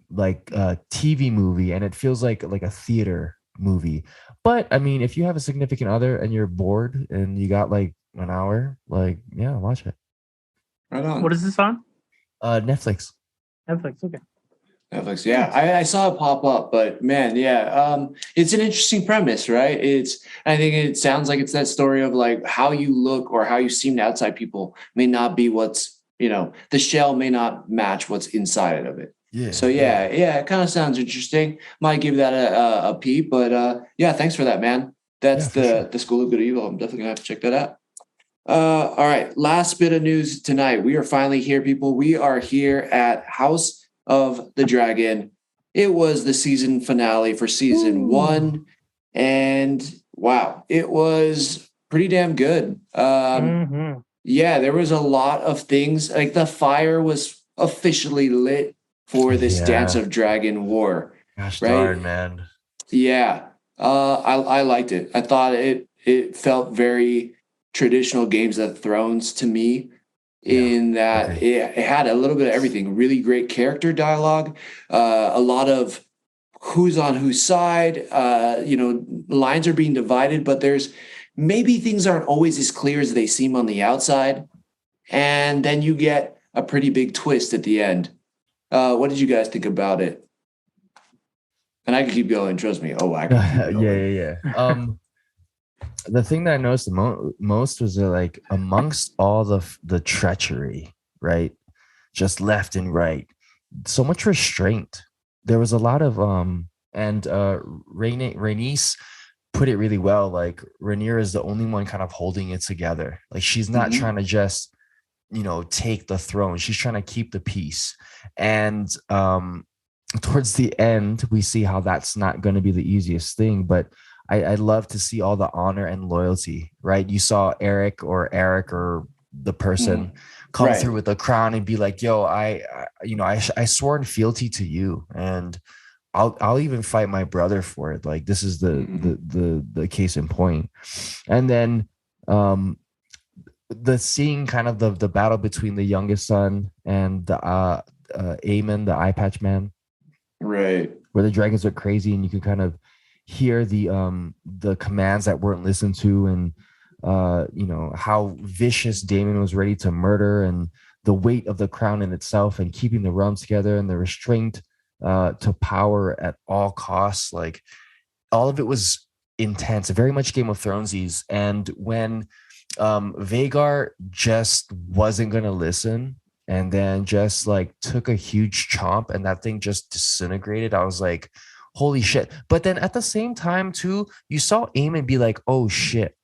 like a TV movie, and it feels like a theater movie. But I mean, if you have a significant other and you're bored and you got like an hour, like, yeah, watch it. Right on. What is this on? Netflix. Okay. Netflix, yeah. I saw it pop up, but man, yeah. It's an interesting premise, right? I think it sounds like it's that story of like how you look or how you seem to outside people may not be what's, the shell may not match what's inside of it. Yeah. So yeah, it kind of sounds interesting. Might give that a peep, but yeah, thanks for that, man. That's the School of Good and Evil. I'm definitely gonna have to check that out. All right, last bit of news tonight. We are finally here, people. We are here at House of the Dragon. It was the season finale for season 1, and wow, it was pretty damn good. Yeah, there was a lot of things. Like the fire was officially lit for this Dance of Dragon War. Gosh right? darn, man. Yeah. I liked it. I thought it felt very traditional Games of Thrones to me, in that it had a little bit of everything. Really great character dialogue, a lot of who's on whose side, lines are being divided, but there's maybe things aren't always as clear as they seem on the outside. And then you get a pretty big twist at the end. What did you guys think about it? And I can keep going. Trust me. Oh, I can keep going. Yeah. The thing that I noticed the most was that, like, amongst all the treachery, right, just left and right, so much restraint. There was a lot of Rhaenys put it really well. Like, Rhaenyra is the only one kind of holding it together. Like, she's not trying to just take the throne. She's trying to keep the peace. And towards the end, we see how that's not going to be the easiest thing, but I'd love to see all the honor and loyalty, right? You saw Eric or the person come through with the crown and be like, yo, I swore fealty to you, and I'll even fight my brother for it. Like, this is the case in point. And then the seeing kind of the battle between the youngest son and the Aemon, the eye patch man, right, where the dragons are crazy and you can kind of hear the commands that weren't listened to, and how vicious Daemon was ready to murder, and the weight of the crown in itself, and keeping the realm together, and the restraint to power at all costs. Like, all of it was intense, very much Game of Thronesies. And when Vhagar just wasn't gonna listen, and then just like took a huge chomp, and that thing just disintegrated, I was like, holy shit. But then at the same time too, you saw Aemon be like, oh shit,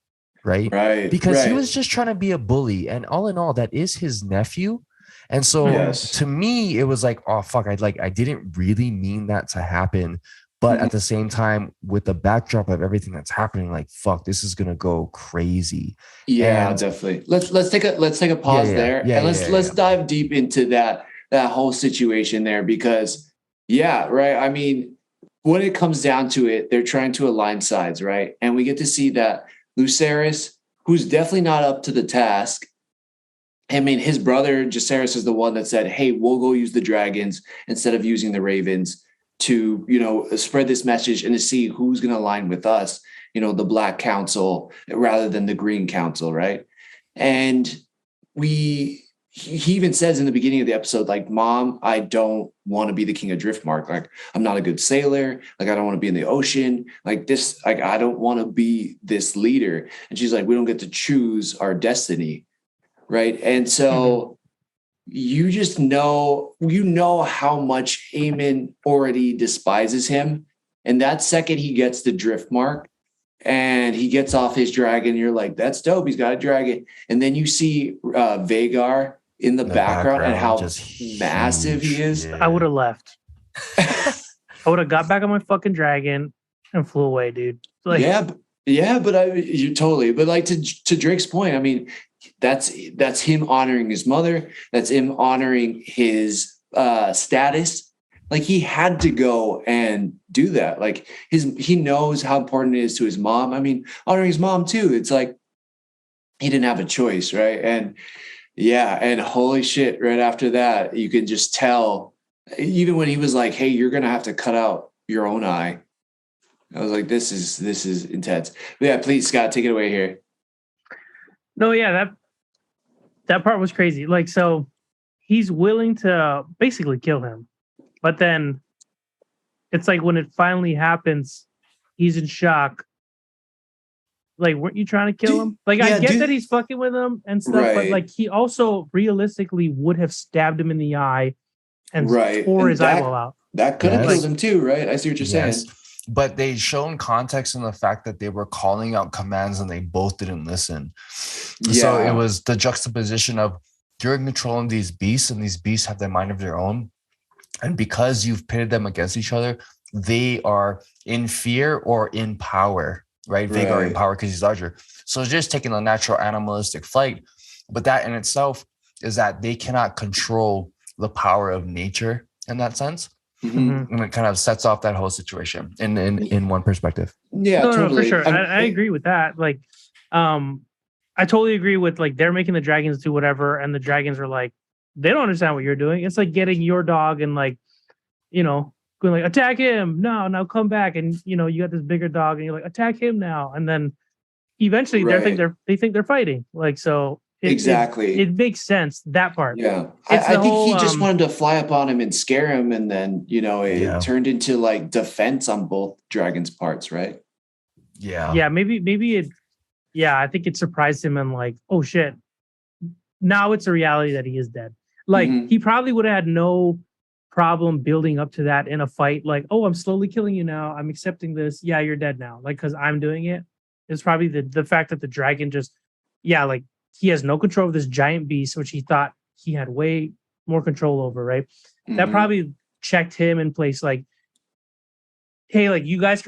right? Because he was just trying to be a bully, and all in all, that is his nephew. And so to me, it was like, oh fuck, I didn't really mean that to happen. But at the same time, with the backdrop of everything that's happening, like, fuck, this is gonna go crazy. Yeah, and definitely. Let's take a pause there, and let's dive deep into that whole situation there, because right. I mean, when it comes down to it, they're trying to align sides, right? And we get to see that Lucerys, who's definitely not up to the task. I mean, his brother Jacaerys is the one that said, "Hey, we'll go use the dragons instead of using the ravens to, spread this message and to see who's going to align with us, the Black Council rather than the Green Council," right? And he even says in the beginning of the episode, like, "Mom, I don't want to be the king of Driftmark. Like, I'm not a good sailor. Like, I don't want to be in the ocean. Like this, like, I don't want to be this leader." And she's like, "We don't get to choose our destiny." Right. And so you just know how much Eamon already despises him. And that second he gets the drift mark and he gets off his dragon, you're like, that's dope. He's got a dragon. And then you see Vagar in the background and how massive he is. Yeah. I would have left. I would have got back on my fucking dragon and flew away, dude. Like, yeah, but you totally. But like to Drake's point, I mean, that's him honoring his mother. That's him honoring his status. Like he had to go and do that. Like he knows how important it is to his mom. I mean, honoring his mom too. It's like he didn't have a choice, right? And yeah, and holy shit, right after that, you can just tell. Even when he was like, "Hey, you're gonna have to cut out your own eye," I was like, "This is intense." But yeah, please, Scott, take it away here. No, yeah, that part was crazy. Like, so he's willing to basically kill him, but then it's like when it finally happens, he's in shock. Like, weren't you trying to kill him? Like, I get that he's fucking with him and stuff, right. But like, he also realistically would have stabbed him in the eye and tore his eyeball out. That could have killed him too, right? I see what you're saying. But they shown context in the fact that they were calling out commands and they both didn't listen. Yeah. So it was the juxtaposition of you're controlling these beasts and these beasts have their mind of their own. And because you've pitted them against each other, they are in fear or in power, right? Vagar in power because he's larger. So it's just taking a natural animalistic fight. But that in itself is that they cannot control the power of nature in that sense. Mm-hmm. And it kind of sets off that whole situation in one perspective. Yeah, totally. No, for sure. I agree with that. Like, I totally agree with like they're making the dragons do whatever, and the dragons are like, they don't understand what you're doing. It's like getting your dog and like, you know, going like, attack him. No, now come back. And you know, you got this bigger dog and you're like, attack him now. And then eventually they think they're fighting. Like, so exactly. It makes sense, that part. Yeah. I think he just wanted to fly up on him and scare him. And then, you know, it turned into like defense on both dragons' parts, right? Yeah. Yeah. Maybe it, I think it surprised him and like, oh shit. Now it's a reality that he is dead. Like he probably would have had no problem building up to that in a fight. Like, oh, I'm slowly killing you now. I'm accepting this. Yeah, you're dead now. Like, cause I'm doing it. It's probably the fact that the dragon just, like, he has no control of this giant beast, which he thought he had way more control over, right? Mm-hmm. That probably checked him in place, like, hey, like you guys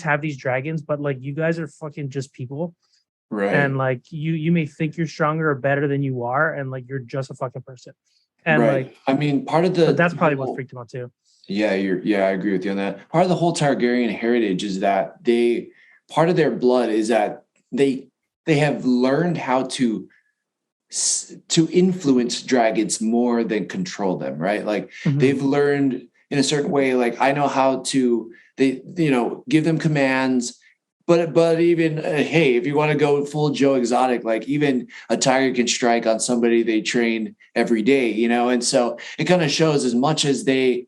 have these dragons, but like you guys are fucking just people. Right. And like you may think you're stronger or better than you are, and like you're just a fucking person. And like I mean, part of that's probably what freaked him out too. Yeah, I agree with you on that. Part of the whole Targaryen heritage is that part of their blood is that they have learned how to influence dragons more than control them, right? Like they've learned in a certain way, like I know how to, give them commands, but even, hey, if you want to go full Joe Exotic, like even a tiger can strike on somebody they train every day, and so it kind of shows as much as they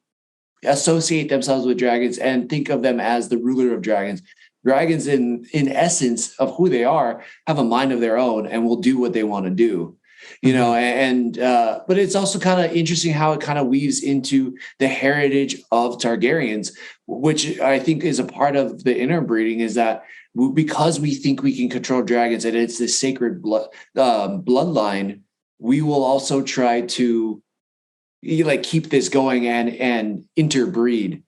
associate themselves with dragons and think of them as the ruler of dragons. Dragons, in essence of who they are, have a mind of their own and will do what they want to do, but it's also kind of interesting how it kind of weaves into the heritage of Targaryens, which I think is a part of the interbreeding, is that because we think we can control dragons and it's this sacred bloodline, we will also try to keep this going and interbreed.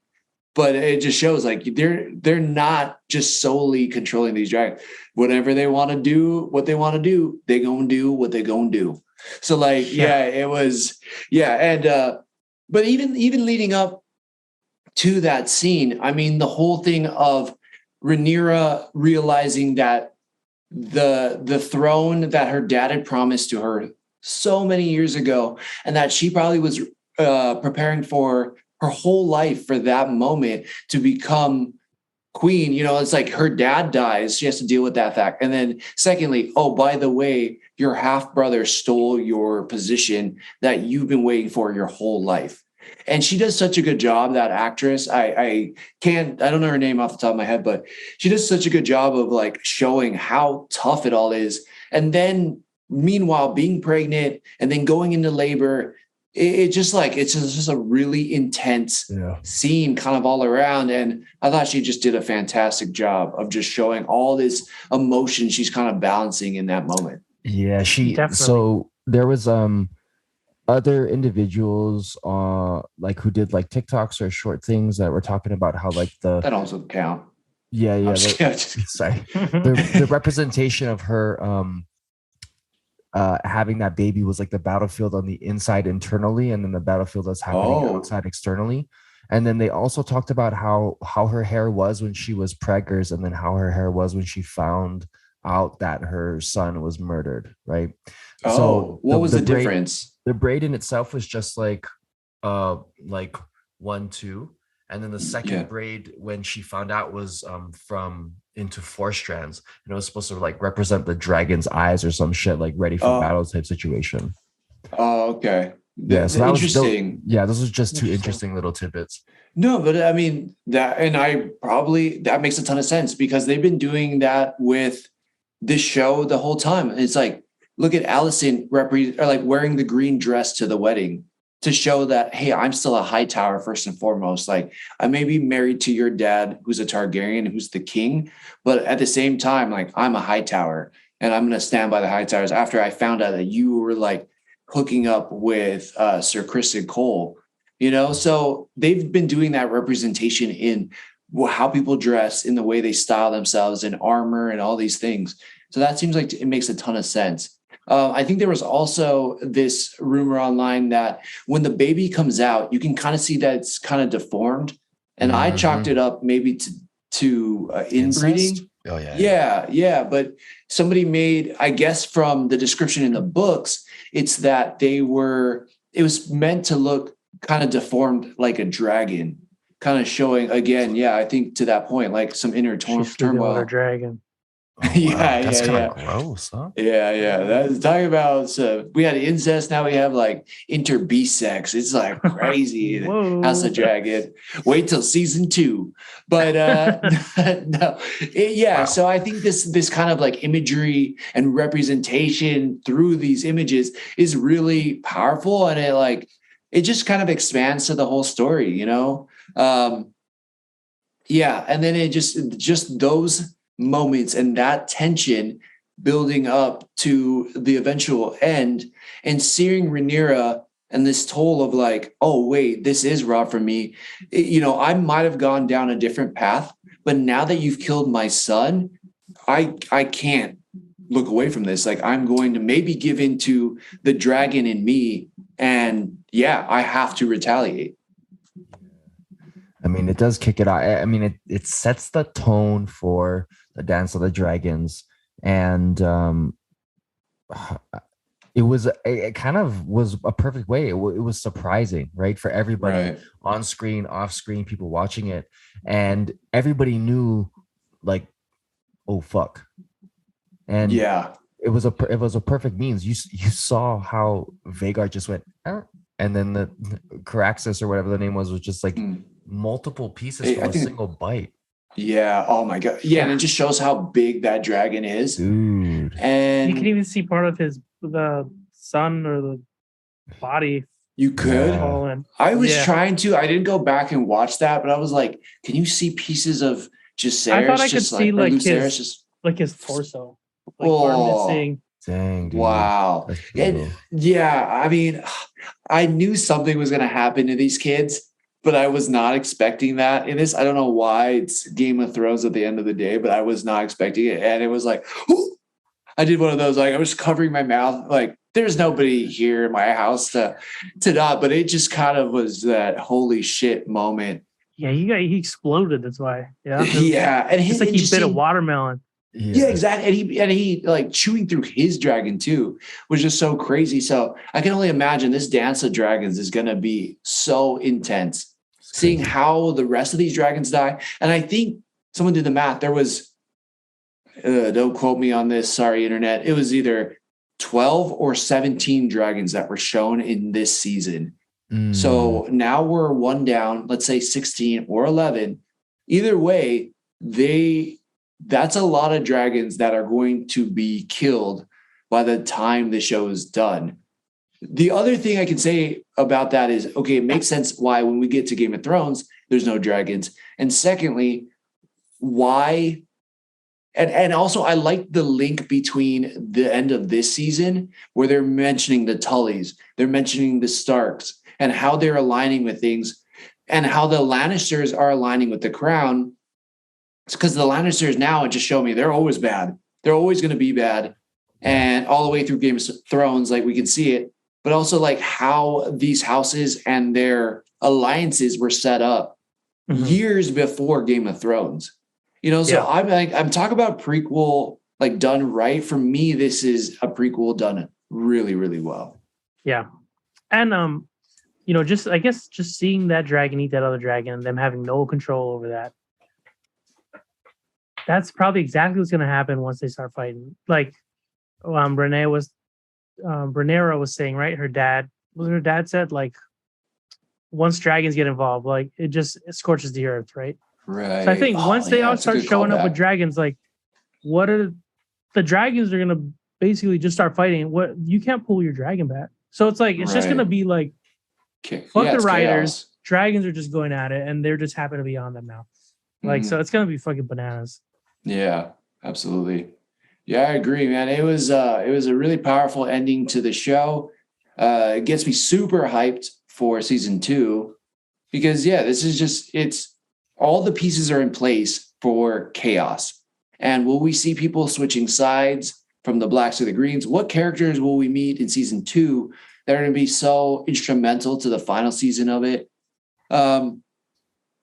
But it just shows like they're not just solely controlling these dragons. Whatever they want to do, what they want to do, they gonna do what they gonna do. So it was, but even leading up to that scene, I mean, the whole thing of Rhaenyra realizing that the throne that her dad had promised to her so many years ago, and that she probably was preparing for her whole life for that moment to become queen. It's like her dad dies. She has to deal with that fact. And then secondly, oh, by the way, your half brother stole your position that you've been waiting for your whole life. And she does such a good job, that actress. I don't know her name off the top of my head, but she does such a good job of like showing how tough it all is. And then meanwhile being pregnant and then going into labor. It's just a really intense scene kind of all around. And I thought she just did a fantastic job of just showing all this emotion she's kind of balancing in that moment. Yeah, so there was other individuals like who did like TikToks or short things that were talking about how like that also count. Yeah. Sorry. The representation of her having that baby was like the battlefield on the inside internally, and then the battlefield that's happening outside externally. And then they also talked about how her hair was when she was preggers, and then how her hair was when she found out that her son was murdered, right? So what was the difference? The braid in itself was just like 1, 2, and then the second braid when she found out was from into 4 strands, and it was supposed to like represent the dragon's eyes or some shit, like ready for battle type situation. Oh, okay. Yeah, so that interesting. Those are just 2 interesting little tidbits. No, but I mean that makes a ton of sense, because they've been doing that with this show the whole time. It's like, look at Allison wearing the green dress to the wedding to show that, hey, I'm still a Hightower first and foremost. Like, I may be married to your dad, who's a Targaryen, who's the king, but at the same time, like, I'm a Hightower, and I'm going to stand by the Hightowers after I found out that you were like hooking up with Sir Criston Cole, So they've been doing that representation in how people dress, in the way they style themselves, in armor and all these things. So that seems like it makes a ton of sense. I think there was also this rumor online that when the baby comes out, you can kind of see that it's kind of deformed. And I chalked it up maybe to inbreeding. Oh, yeah. Yeah. But somebody made, I guess from the description in the books, it's that it was meant to look kind of deformed like a dragon, kind of showing, again, I think to that point, like some inner turmoil. A dragon. Oh, wow. That's kind of gross, huh? Yeah. That's talking about. We had incest. Now we have like inter-beast sex. It's like crazy. House of Dragon. Wait till season 2. But no, wow. So I think this kind of like imagery and representation through these images is really powerful, and it just kind of expands to the whole story, and then it just those moments and that tension building up to the eventual end, and seeing Rhaenyra and this toll of like, oh wait, this is raw for me. I might have gone down a different path, but now that you've killed my son, I can't look away from this. Like, I'm going to maybe give into the dragon in me, and I have to retaliate. I mean, it does kick it out. I mean, it sets the tone for the Dance of the Dragons, and it kind of was a perfect way. It was surprising, right, for everybody, on screen, off screen, people watching it, and everybody knew, like, oh fuck, and it was a perfect means. You saw how Vhagar just went, and then the Caraxes or whatever the name was just like multiple pieces from a single bite. Yeah. Oh my God. Yeah. And it just shows how big that dragon is. Dude. And you can even see part of the son or the body. You could. I was trying to. I didn't go back and watch that, but I was like, can you see pieces of Jacaerys? I thought I could see his torso. Like arm missing. Dang, dude. Wow. I mean, I knew something was going to happen to these kids, but I was not expecting that in this. I don't know why. It's Game of Thrones at the end of the day, but I was not expecting it. And it was like, ooh, I did one of those, like I was covering my mouth. Like, there's nobody here in my house to not, but it just kind of was that holy shit moment. Yeah, he exploded. That's why. Yeah. Yeah. And it's like he bit a watermelon. Yeah, exactly. And he like chewing through his dragon too was just so crazy. So I can only imagine this Dance of Dragons is going to be so intense, seeing how the rest of these dragons die. And I think someone did the math. There was, don't quote me on this, sorry, internet. It was either 12 or 17 dragons that were shown in this season. So now we're one down, let's say 16 or 11. Either way, that's a lot of dragons that are going to be killed by the time the show is done. The other thing I can say about that is, okay, it makes sense why when we get to Game of Thrones, there's no dragons. And secondly, why? And also, I like the link between the end of this season where they're mentioning the Tullys, they're mentioning the Starks, and how they're aligning with things, and how the Lannisters are aligning with the Crown. It's because the Lannisters now just show me they're always bad. They're always going to be bad. And all the way through Game of Thrones, like we can see it, but also like how these houses and their alliances were set up years before Game of Thrones. You know, so I'm talking about prequel, like done right. For me, this is a prequel done really, really well. Yeah. And, you know, just seeing that dragon eat that other dragon and them having no control over that. That's probably exactly what's going to happen once they start fighting. Like Rhaenyra was saying, right? Her dad said, like, once dragons get involved, like it scorches the earth, right? Right. So I think once they all start showing up with dragons, like what are the dragons are gonna basically just start fighting. What you can't pull your dragon back. So it's like it's just gonna be like fuck the riders. Chaos. Dragons are just going at it, and they're just happy to be on them now. Like so, it's gonna be fucking bananas. Yeah, absolutely. Yeah, I agree, man. It was a really powerful ending to the show. It gets me super hyped for season 2 because this is just it's all the pieces are in place for chaos. And will we see people switching sides from the blacks to the greens? What characters will we meet in season 2 that are going to be so instrumental to the final season of it? I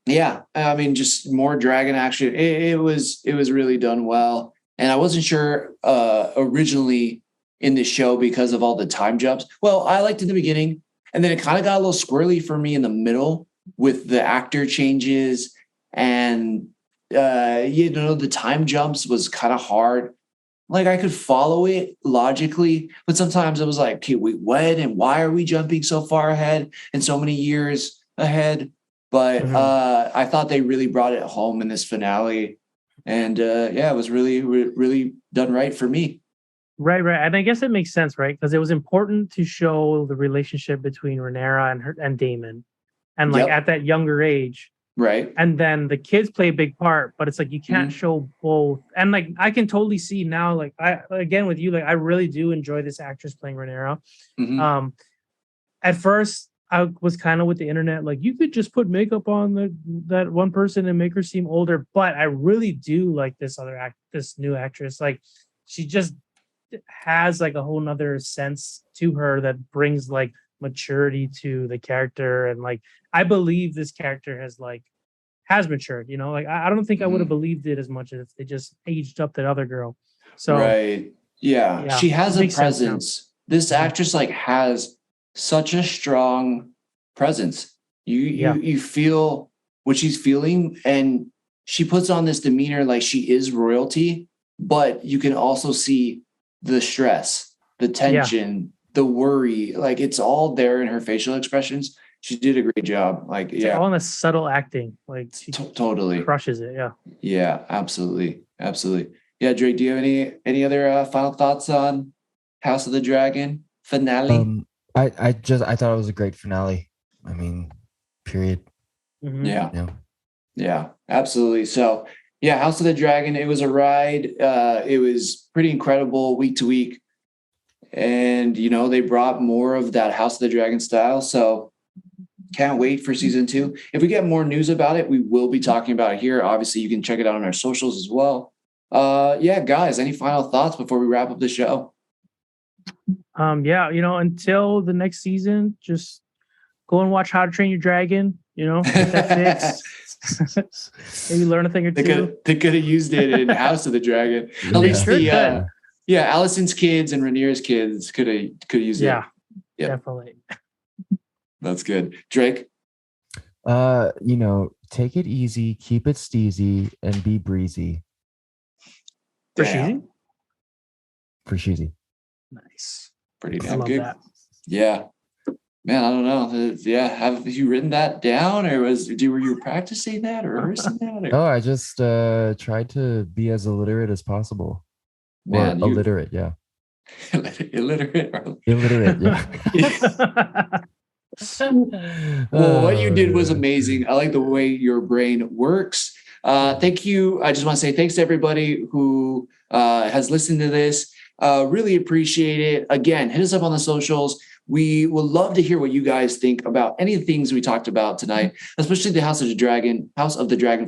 mean, just more dragon action. It was really done well. And I wasn't sure originally in the show because of all the time jumps. Well, I liked it in the beginning, and then it kind of got a little squirrely for me in the middle with the actor changes. And, the time jumps was kind of hard. Like I could follow it logically, but sometimes it was like, okay, wait, when and why are we jumping so far ahead and so many years ahead? But I thought they really brought it home in this finale. And it was really, really done right for me. Right. And I guess it makes sense, right? Because it was important to show the relationship between Rhaenyra and Daemon. And like at that younger age. Right. And then the kids play a big part, but it's like you can't show both. And like I can totally see now, like I really do enjoy this actress playing Rhaenyra. At first I was kind of with the internet, like you could just put makeup on that one person and make her seem older. But I really do like this new actress. Like she just has like a whole nother sense to her that brings like maturity to the character. And like I believe this character has matured, you know, like I don't think I would have believed it as much as if they just aged up that other girl. So right. Yeah. She has a presence. This actress like has such a strong presence. You feel what she's feeling, and she puts on this demeanor like she is royalty, but you can also see the stress, the tension, the worry, like it's all there in her facial expressions. She did a great job. Like, it's all in the subtle acting. Like she totally crushes it. Yeah. Yeah, absolutely. Yeah. Drake, do you have any other final thoughts on House of the Dragon finale? I thought it was a great finale. I mean, period. Yeah, absolutely. So House of the Dragon, it was a ride. It was pretty incredible week to week. And, they brought more of that House of the Dragon style. So can't wait for season 2. If we get more news about it, we will be talking about it here. Obviously, you can check it out on our socials as well. Guys, any final thoughts before we wrap up the show? Until the next season, just go and watch How to Train Your Dragon. Get that fixed. Maybe learn a thing or two. They could have used it in House of the Dragon. At least Allison's kids and Rhaenyra's kids could have used it. Yeah, definitely. That's good. Drake? Take it easy, keep it steezy, and be breezy. For Sheezy. Nice. Pretty damn good. That. Yeah. Man, I don't know. Have you written that down, or were you practicing that or rehearsing that? Oh, I just tried to be as illiterate as possible. Man, illiterate, yeah. Illiterate. Illiterate. Yeah. Well, what you did was amazing. I like the way your brain works. Thank you. I just want to say thanks to everybody who has listened to this. Really appreciate it. Again, hit us up on the socials. We would love to hear what you guys think about any of the things we talked about tonight, especially the House of the Dragon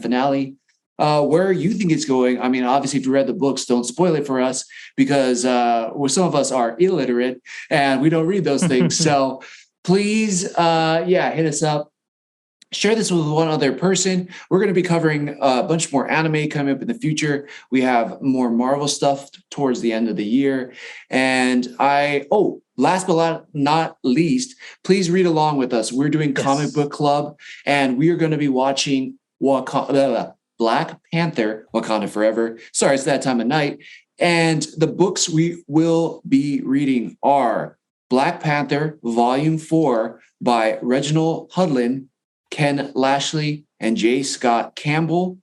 finale. Where you think it's going. I mean, obviously, if you read the books, don't spoil it for us because some of us are illiterate and we don't read those things. So please, hit us up. Share this with one other person. We're going to be covering a bunch more anime coming up in the future. We have more Marvel stuff towards the end of the year. And last but not least, please read along with us. We're doing Comic Book Club, and we are going to be watching Black Panther, Wakanda Forever. Sorry, it's that time of night. And the books we will be reading are Black Panther, Volume 4 by Reginald Hudlin, Ken Lashley, and J. Scott Campbell.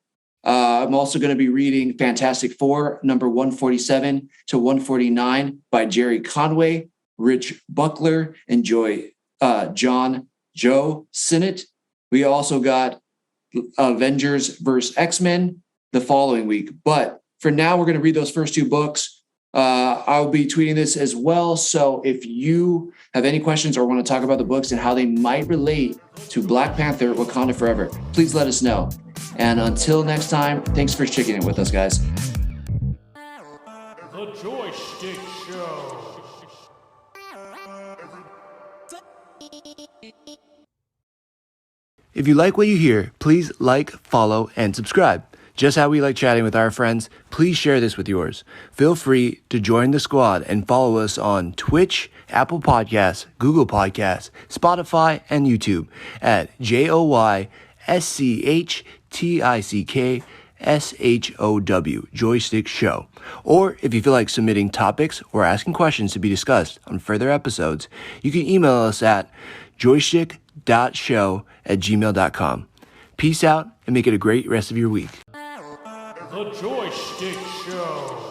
I'm also going to be reading Fantastic Four, number 147 to 149 by Gerry Conway, Rich Buckler, and John Joe Sinnot. We also got Avengers vs. X-Men the following week. But for now, we're going to read those first two books. I'll be tweeting this as well. So if you have any questions or want to talk about the books and how they might relate to Black Panther, Wakanda Forever, please let us know. And until next time, thanks for sticking it with us, guys. The Joystick Show. If you like what you hear, please like, follow, and subscribe. Just how we like chatting with our friends, please share this with yours. Feel free to join the squad and follow us on Twitch, Apple Podcasts, Google Podcasts, Spotify, and YouTube at JoyStickShow, Joystick Show. Or if you feel like submitting topics or asking questions to be discussed on further episodes, you can email us at joystick.show@gmail.com. Peace out and make it a great rest of your week. The Joystick Show.